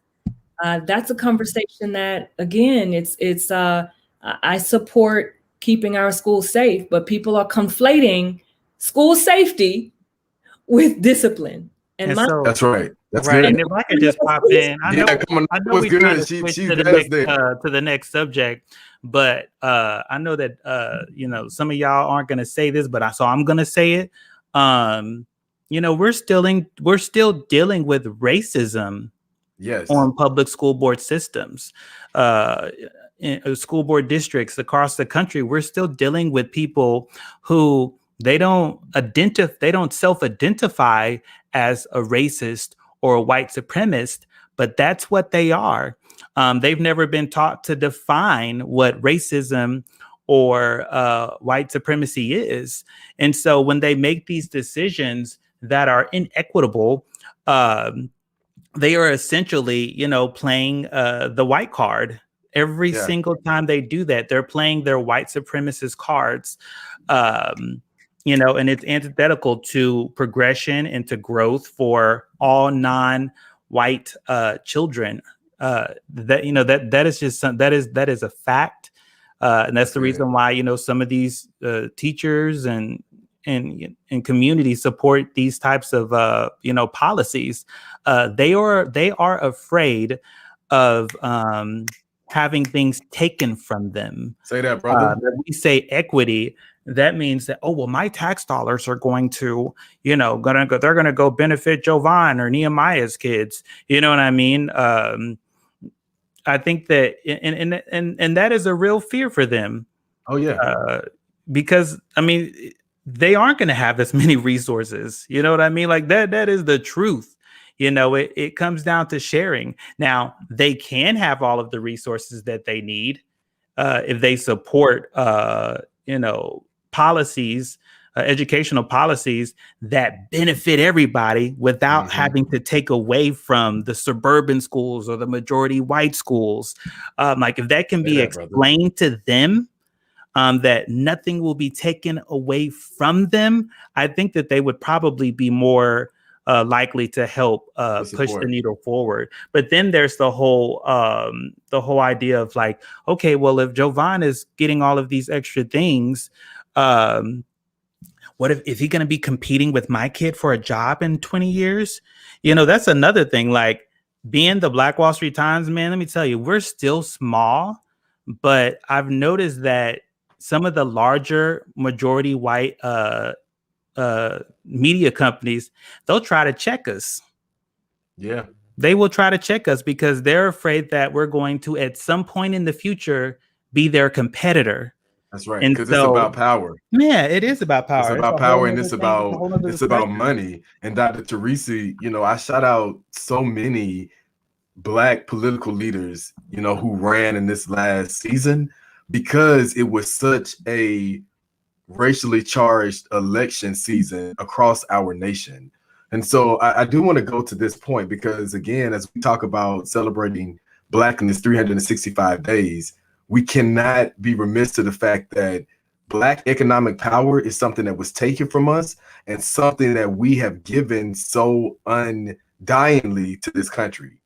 that's a conversation that, again, it's I support keeping our schools safe, but people are conflating school safety with discipline. And so, that's right. That's right. good. And if I could just pop in, I know we're trying to switch to the next subject, but I know that some of y'all aren't going to say this, but I'm going to say it. We're still dealing with racism. Yes. On public school board systems, in school board districts across the country, we're still dealing with people who they don't self-identify as a racist or a white supremacist, but that's what they are. They've never been taught to define what racism or white supremacy is. And so when they make these decisions that are inequitable, they are essentially, playing the white card. Every single time they do that, they're playing their white supremacist cards, and it's antithetical to progression and to growth for all non-white children. That is just that is a fact, and that's the reason why some of these teachers and communities support these types of policies. They are afraid of having things taken from them. Say that, brother. When we say equity, that means that, my tax dollars are going to, they're going to go benefit Jovan or Nehemiah's kids. You know what I mean? I think that, and that is a real fear for them. Oh yeah. Because they aren't going to have as many resources. You know what I mean? Like that is the truth. It comes down to sharing. Now, they can have all of the resources that they need if they support, policies, educational policies that benefit everybody without having to take away from the suburban schools or the majority white schools. Like if that can be explained to them, that nothing will be taken away from them, I think that they would probably be more likely to help push the needle forward. But then there's the whole idea of like, okay, well, if Jovan is getting all of these extra things, what if he's going to be competing with my kid for a job in 20 years? That's another thing. Like being the Black Wall Street Times, man, let me tell you, we're still small, but I've noticed that some of the larger majority white media companies, they'll try to check us. Yeah. They will try to check us because they're afraid that we're going to, at some point in the future, be their competitor. That's right. Because it's about power. Yeah, it is about power. It's about power, and it's about money. And Dr. Tarece, I shout out so many Black political leaders, who ran in this last season, because it was such a racially charged election season across our nation. And so I do want to go to this point because, again, as we talk about celebrating Blackness 365 days, we cannot be remiss to the fact that Black economic power is something that was taken from us and something that we have given so undyingly to this country.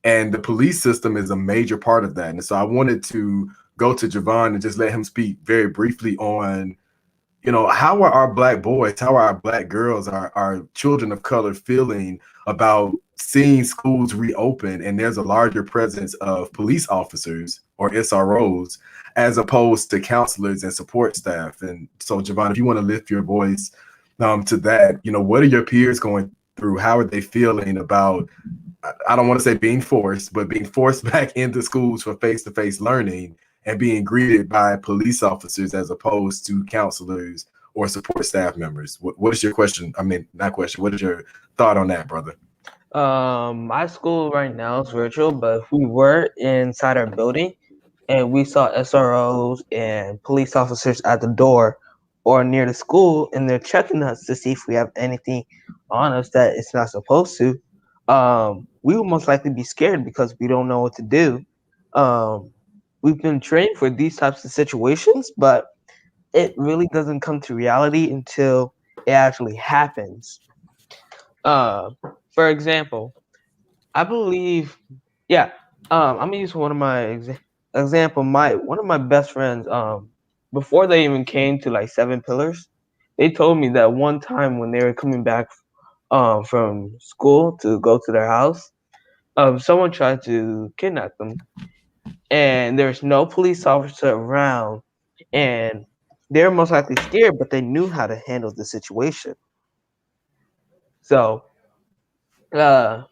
And the police system is a major part of that. And so I wanted to go to Jovan and just let him speak very briefly on, how are our Black boys, how are our Black girls, our children of color feeling about seeing schools reopen and there's a larger presence of police officers or SROs as opposed to counselors and support staff. And so, Jovan, if you want to lift your voice to that, what are your peers going through? How are they feeling about, I don't want to say being forced, but being forced back into schools for face-to-face learning and being greeted by police officers as opposed to counselors or support staff members? What is your question? I mean, not question. What is your thought on that, brother? My school right now is virtual, but if we were inside our building and we saw SROs and police officers at the door or near the school and they're checking us to see if we have anything on us that it's not supposed to, we would most likely be scared because we don't know what to do. We've been trained for these types of situations, but it really doesn't come to reality until it actually happens. For example, I believe, I'm gonna use one of my example. One of my best friends, before they even came to like Seven Pillars, they told me that one time when they were coming back, from school to go to their house, someone tried to kidnap them, and there's no police officer around, and they're most likely scared, but they knew how to handle the situation. So, uh,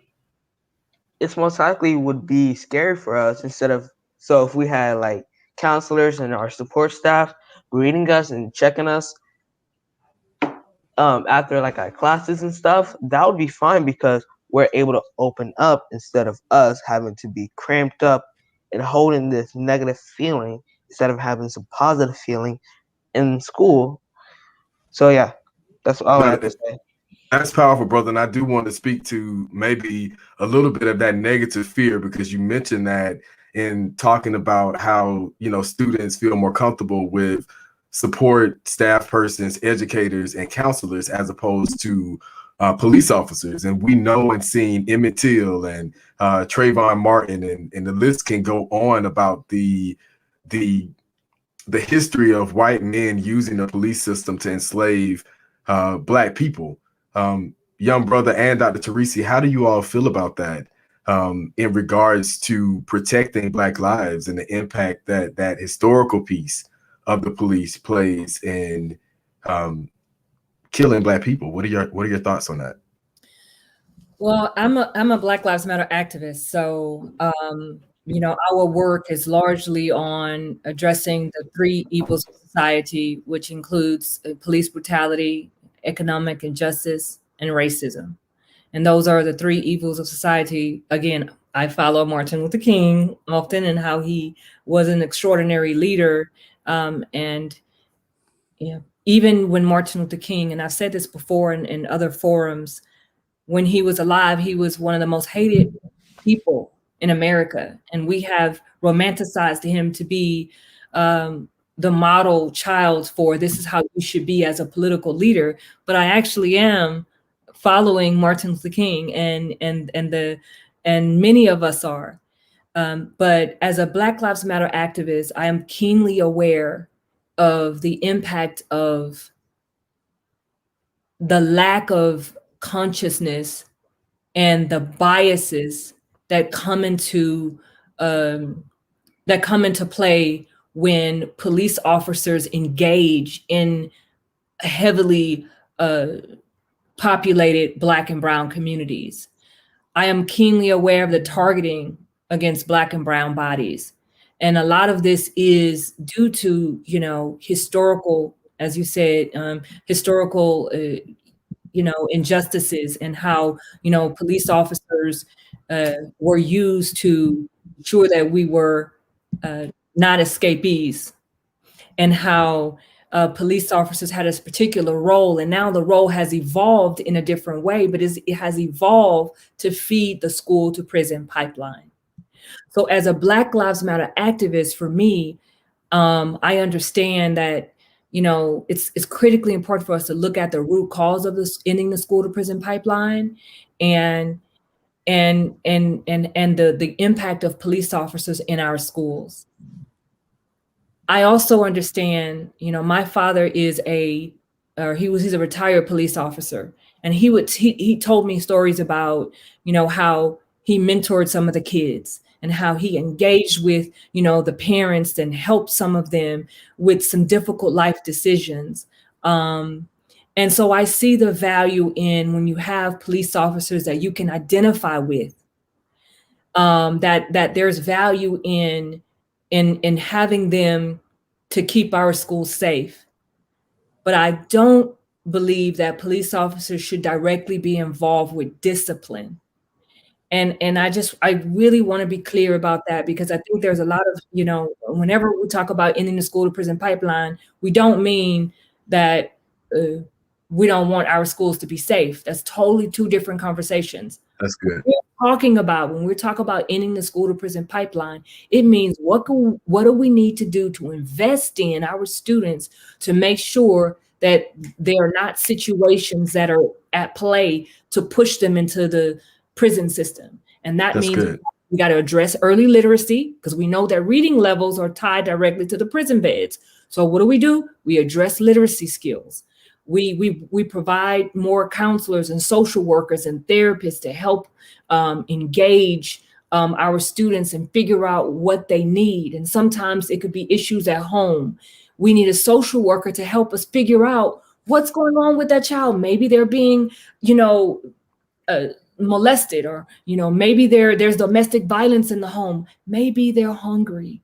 it's most likely would be scary for us instead of, so if we had like counselors and our support staff greeting us and checking us after like our classes and stuff, that would be fine because we're able to open up instead of us having to be cramped up and holding this negative feeling instead of having some positive feeling in school. So yeah, that's all I have to say. That's powerful, brother. And I do want to speak to maybe a little bit of that negative fear, because you mentioned that in talking about how, students feel more comfortable with support staff persons, educators, and counselors as opposed to police officers. And we know and seen Emmett Till and Trayvon Martin, and the list can go on about the history of white men using the police system to enslave Black people. Young brother and Dr. Tarece, how do you all feel about that in regards to protecting Black lives and the impact that historical piece of the police plays in killing Black people? What are your thoughts on that? Well, I'm a Black Lives Matter activist, so our work is largely on addressing the three evils of society, which includes police brutality, economic injustice, and racism. And those are the three evils of society. Again, I follow Martin Luther King often and how he was an extraordinary leader. And even when Martin Luther King, and I've said this before in other forums, when he was alive, he was one of the most hated people in America. And we have romanticized him to be the model child for this is how you should be as a political leader. But I actually am following Martin Luther King, and many of us are. But as a Black Lives Matter activist, I am keenly aware of the impact of the lack of consciousness and the biases that come into play when police officers engage in heavily populated Black and brown communities. I am keenly aware of the targeting against Black and brown bodies. And a lot of this is due to, historical, as you said, historical, injustices, and how, police officers were used to ensure that we were not escapees, and how police officers had a particular role. And now the role has evolved in a different way, but it has evolved to feed the school to prison pipeline. So as a Black Lives Matter activist, for me, I understand that, you know, it's critically important for us to look at the root cause of this ending the school to prison pipeline, and the impact of police officers in our schools. I also understand, you know, my father is he's a retired police officer, and he told me stories about, you know, how he mentored some of the kids and how he engaged with, you know, the parents and helped some of them with some difficult life decisions. And so I see the value in when you have police officers that you can identify with, that there's value in having them to keep our schools safe. But I don't believe that police officers should directly be involved with discipline. And I really want to be clear about that, because I think there's a lot of, you know, whenever we talk about ending the school to prison pipeline, we don't mean that we don't want our schools to be safe. That's totally two different conversations. That's good. When we're talking about ending the school to prison pipeline, it means what do we need to do to invest in our students to make sure that there are not situations that are at play to push them into the prison system. And that That's means good. we got to address early literacy, because we know that reading levels are tied directly to the prison beds. So what do? We address literacy skills. We provide more counselors and social workers and therapists to help engage our students and figure out what they need. And sometimes it could be issues at home. We need a social worker to help us figure out what's going on with that child. Maybe they're being, you know, molested, or, you know, maybe there's domestic violence in the home. Maybe they're hungry.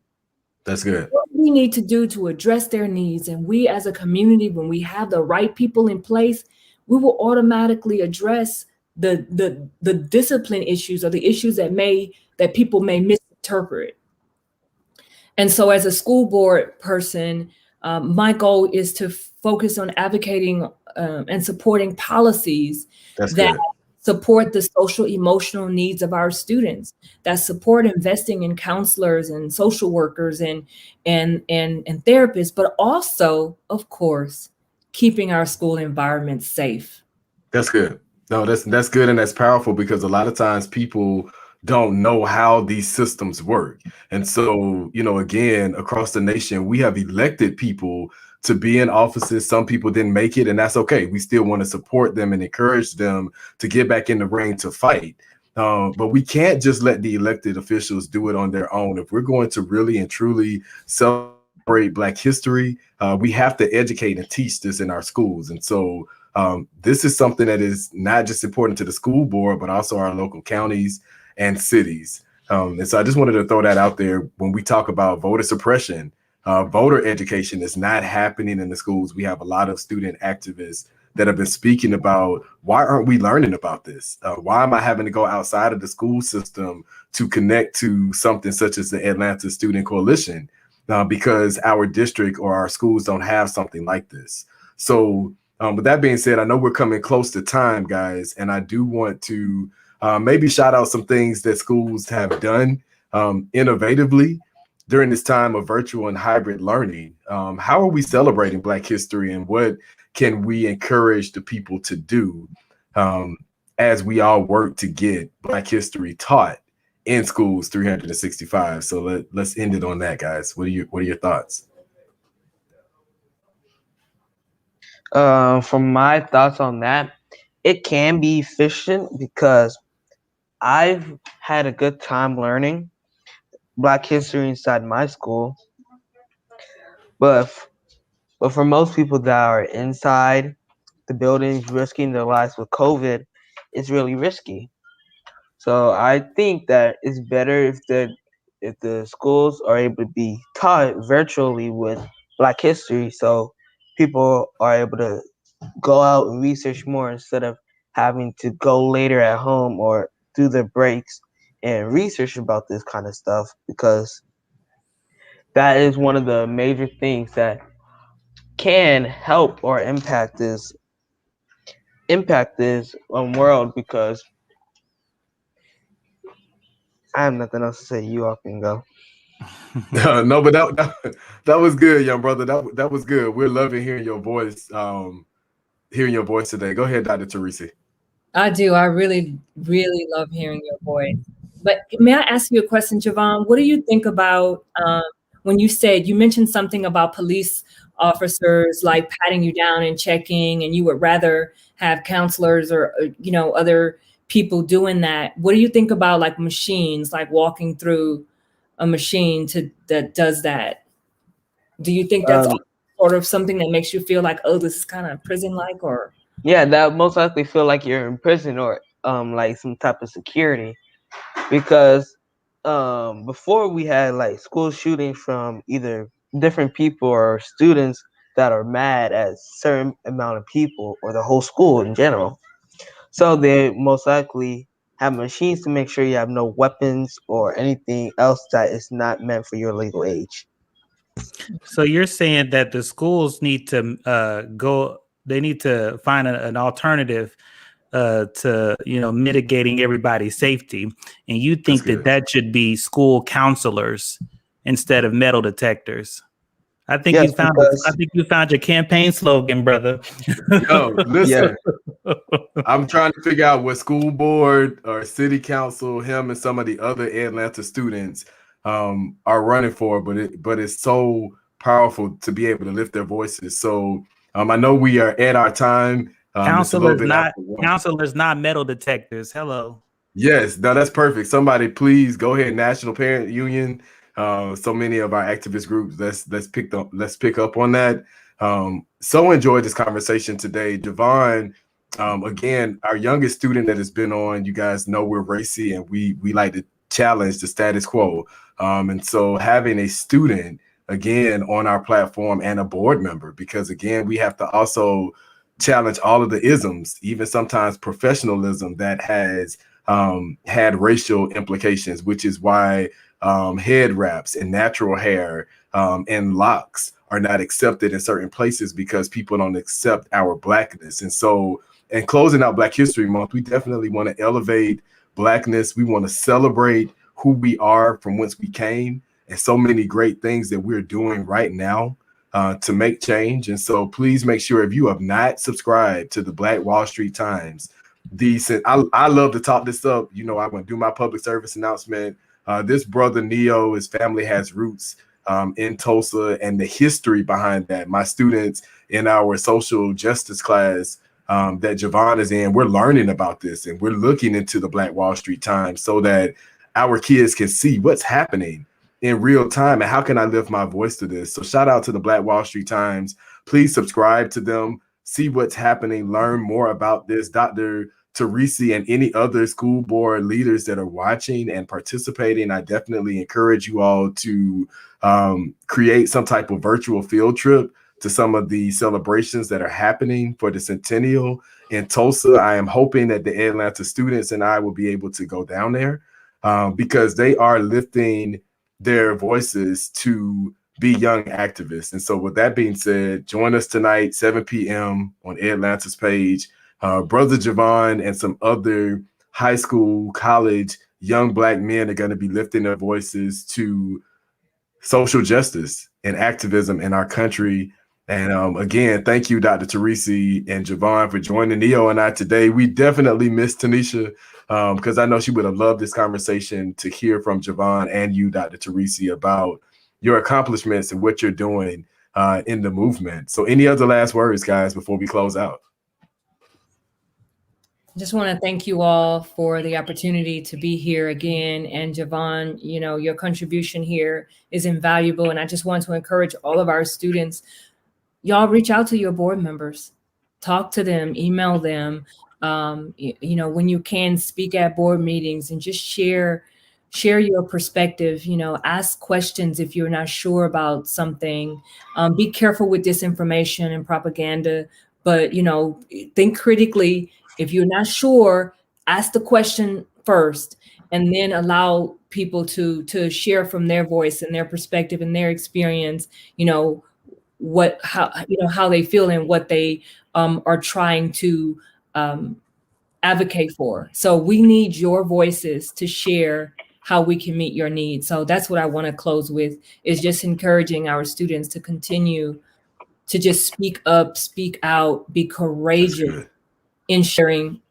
That's good. What we need to do to address their needs, and we as a community, when we have the right people in place, we will automatically address the discipline issues, or the issues that people may misinterpret. And so as a school board person, my goal is to focus on advocating and supporting policies That's that good. support the social emotional needs of our students, that support investing in counselors and social workers and therapists, but also, of course, keeping our school environment safe. That's good. No, that's good, and that's powerful, because a lot of times people don't know how these systems work. And so, you know, again, across the nation, we have elected people to be in offices. Some people didn't make it, and that's okay. We still want to support them and encourage them to get back in the ring to fight. But we can't just let the elected officials do it on their own. If we're going to really and truly celebrate Black history, we have to educate and teach this in our schools. And so this is something that is not just important to the school board, but also our local counties and cities. And so I just wanted to throw that out there. When we talk about voter suppression, voter education is not happening in the schools. We have a lot of student activists that have been speaking about, why aren't we learning about this? Why am I having to go outside of the school system to connect to something such as the Atlanta Student Coalition? Because our district or our schools don't have something like this. So with that being said, I know we're coming close to time, guys, and I do want to maybe shout out some things that schools have done innovatively during this time of virtual and hybrid learning. How are we celebrating Black history, and what can we encourage the people to do as we all work to get Black history taught in schools 365? So let's end it on that, guys. What are your thoughts? From my thoughts on that, it can be efficient, because I've had a good time learning Black history inside my school, but for most people that are inside the buildings risking their lives with COVID, it's really risky. So I think that it's better if the schools are able to be taught virtually with Black history, so people are able to go out and research more instead of having to go later at home or do their breaks and research about this kind of stuff, because that is one of the major things that can help or impact this world. Because I have nothing else to say. You all can go. No, but that was good, young brother. That was good. We're loving hearing your voice. Hearing your voice today. Go ahead, Dr. Tarece. I do. I really, really love hearing your voice. But may I ask you a question, Jovan? What do you think about when you mentioned something about police officers like patting you down and checking, and you would rather have counselors or other people doing that? What do you think about like machines, like walking through a machine that does that? Do you think that's sort of something that makes you feel like, oh, this is kind of prison-like, or? Yeah, that most likely feel like you're in prison, or like some type of security, because before we had like school shootings from either different people or students that are mad at certain amount of people or the whole school in general. So they most likely have machines to make sure you have no weapons or anything else that is not meant for your legal age. So you're saying that the schools need to they need to find an alternative to mitigating everybody's safety, and you think that should be school counselors instead of metal detectors. I think you found your campaign slogan, brother. Yo, listen. I'm trying to figure out what school board or city council him and some of the other Atlanta students are running for, but it's so powerful to be able to lift their voices. So I know we are at our time. Counselors, not metal detectors. Hello. Yes, no, that's perfect. Somebody please go ahead. National Parent Union. So many of our activist groups. Let's pick up on that. So enjoyed this conversation today, Jovan. Again, our youngest student that has been on. You guys know we're racy and we like to challenge the status quo. And so having a student again on our platform and a board member, because again we have to also challenge all of the isms, even sometimes professionalism that has had racial implications, which is why head wraps and natural hair and locks are not accepted in certain places because people don't accept our Blackness. And so in closing out Black History Month, we definitely want to elevate Blackness. We want to celebrate who we are, from whence we came, and so many great things that we're doing right now to make change. And so please make sure, if you have not subscribed to the Black Wall Street Times, I love to talk this up. I'm going to do my public service announcement. This brother Neo, his family has roots in Tulsa, and the history behind that. My students in our social justice class that Jovan is in, we're learning about this, and we're looking into the Black Wall Street Times so that our kids can see what's happening in real time and how can I lift my voice to this. So shout out to the Black Wall Street Times. Please subscribe to them, see what's happening, learn more about this. Dr. Tarece and any other school board leaders that are watching and participating, I definitely encourage you all to create some type of virtual field trip to some of the celebrations that are happening for the centennial in Tulsa. I am hoping that the Atlanta students and I will be able to go down there because they are lifting their voices to be young activists. And so with that being said, join us tonight, 7 p.m. on Atlanta's page. Brother Jovan and some other high school, college, young Black men are going to be lifting their voices to social justice and activism in our country. And again, thank you, Dr. Tarece and Jovan, for joining Neo and I today. We definitely miss Tanisha because I know she would have loved this conversation to hear from Jovan and you, Dr. Tarece, about your accomplishments and what you're doing in the movement. So any other last words, guys, before we close out? I just want to thank you all for the opportunity to be here again. And Jovan, your contribution here is invaluable. And I just want to encourage all of our students, y'all reach out to your board members, talk to them, email them, when you can, speak at board meetings and just share your perspective, ask questions if you're not sure about something. Be careful with disinformation and propaganda, but, think critically. If you're not sure, ask the question first. and then allow people to share from their voice and their perspective and their experience, how they feel and what they are trying to advocate for. So we need your voices to share how we can meet your needs. So that's what I want to close with, is just encouraging our students to continue to just speak up, speak out, be courageous in sharing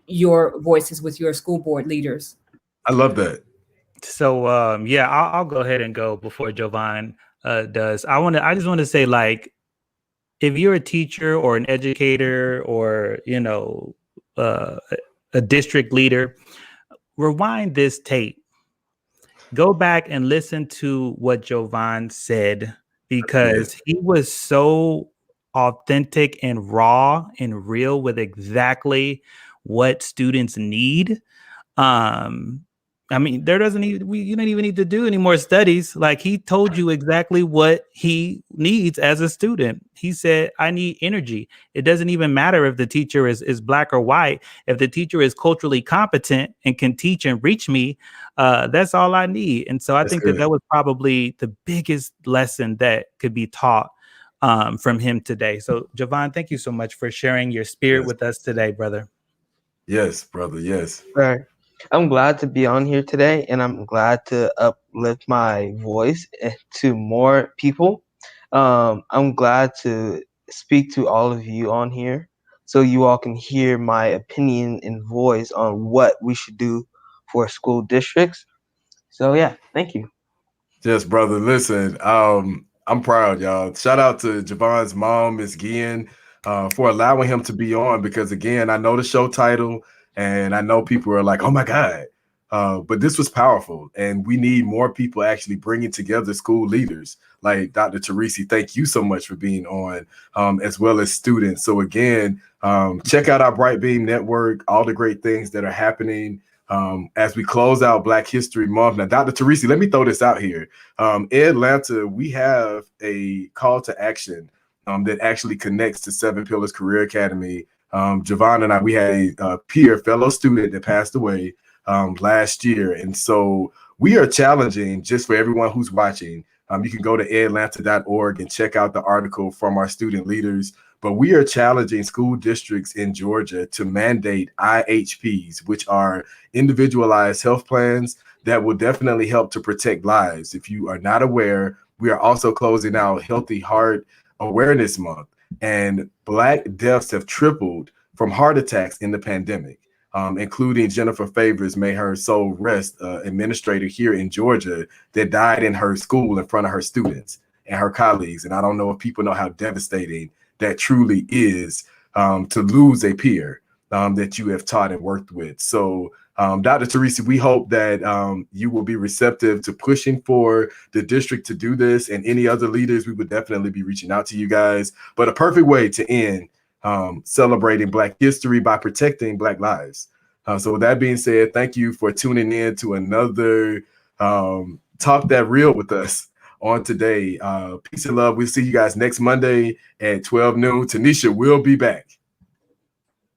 your voices with your school board leaders. I love that. So I'll go ahead and go before Jovan does. I just want to say, like, if you're a teacher or an educator or a district leader, rewind this tape. Go back and listen to what Jovan said, because he was so authentic and raw and real with exactly what students need. I mean, you don't even need to do any more studies. Like, he told you exactly what he needs as a student. He said, I need energy. It doesn't even matter if the teacher is black or white. If the teacher is culturally competent and can teach and reach me, that's all I need. And so I think that was probably the biggest lesson that could be taught from him today. So Jovan, thank you so much for sharing your spirit with us today, brother. Yes, brother. Yes. All right. I'm glad to be on here today, and I'm glad to uplift my voice to more people. I'm glad to speak to all of you on here so you all can hear my opinion and voice on what we should do for school districts. So yeah, thank you. Yes, brother. Listen, I'm proud, y'all. Shout out to Jovan's mom, Miss Guillen, for allowing him to be on, because again, I know the show title and I know people are like, oh my God. But this was powerful, and we need more people actually bringing together school leaders like Dr. Tarece. Thank you so much for being on, as well as students. So again, check out our Bright Beam Network, all the great things that are happening as we close out Black History Month. Now, Dr. Tarece, let me throw this out here. In Atlanta, we have a call to action that actually connects to Seven Pillars Career Academy. Jovan and I, we had a peer fellow student that passed away last year. And so we are challenging, just for everyone who's watching, you can go to atlanta.org and check out the article from our student leaders. But we are challenging school districts in Georgia to mandate IHPs, which are individualized health plans that will definitely help to protect lives. If you are not aware, we are also closing out Healthy Heart Awareness Month, and Black deaths have tripled from heart attacks in the pandemic, including Jennifer Favors, may her soul rest, administrator here in Georgia, that died in her school in front of her students and her colleagues. And I don't know if people know how devastating that truly is, to lose a peer that you have taught and worked with. So Dr. Tarece, we hope that you will be receptive to pushing for the district to do this, and any other leaders, we would definitely be reaching out to you guys. But a perfect way to end celebrating Black history by protecting Black lives. So with that being said, thank you for tuning in to another Talk That Real with us on today. Peace and love. We'll see you guys next Monday at 12 noon. Tanisha will be back.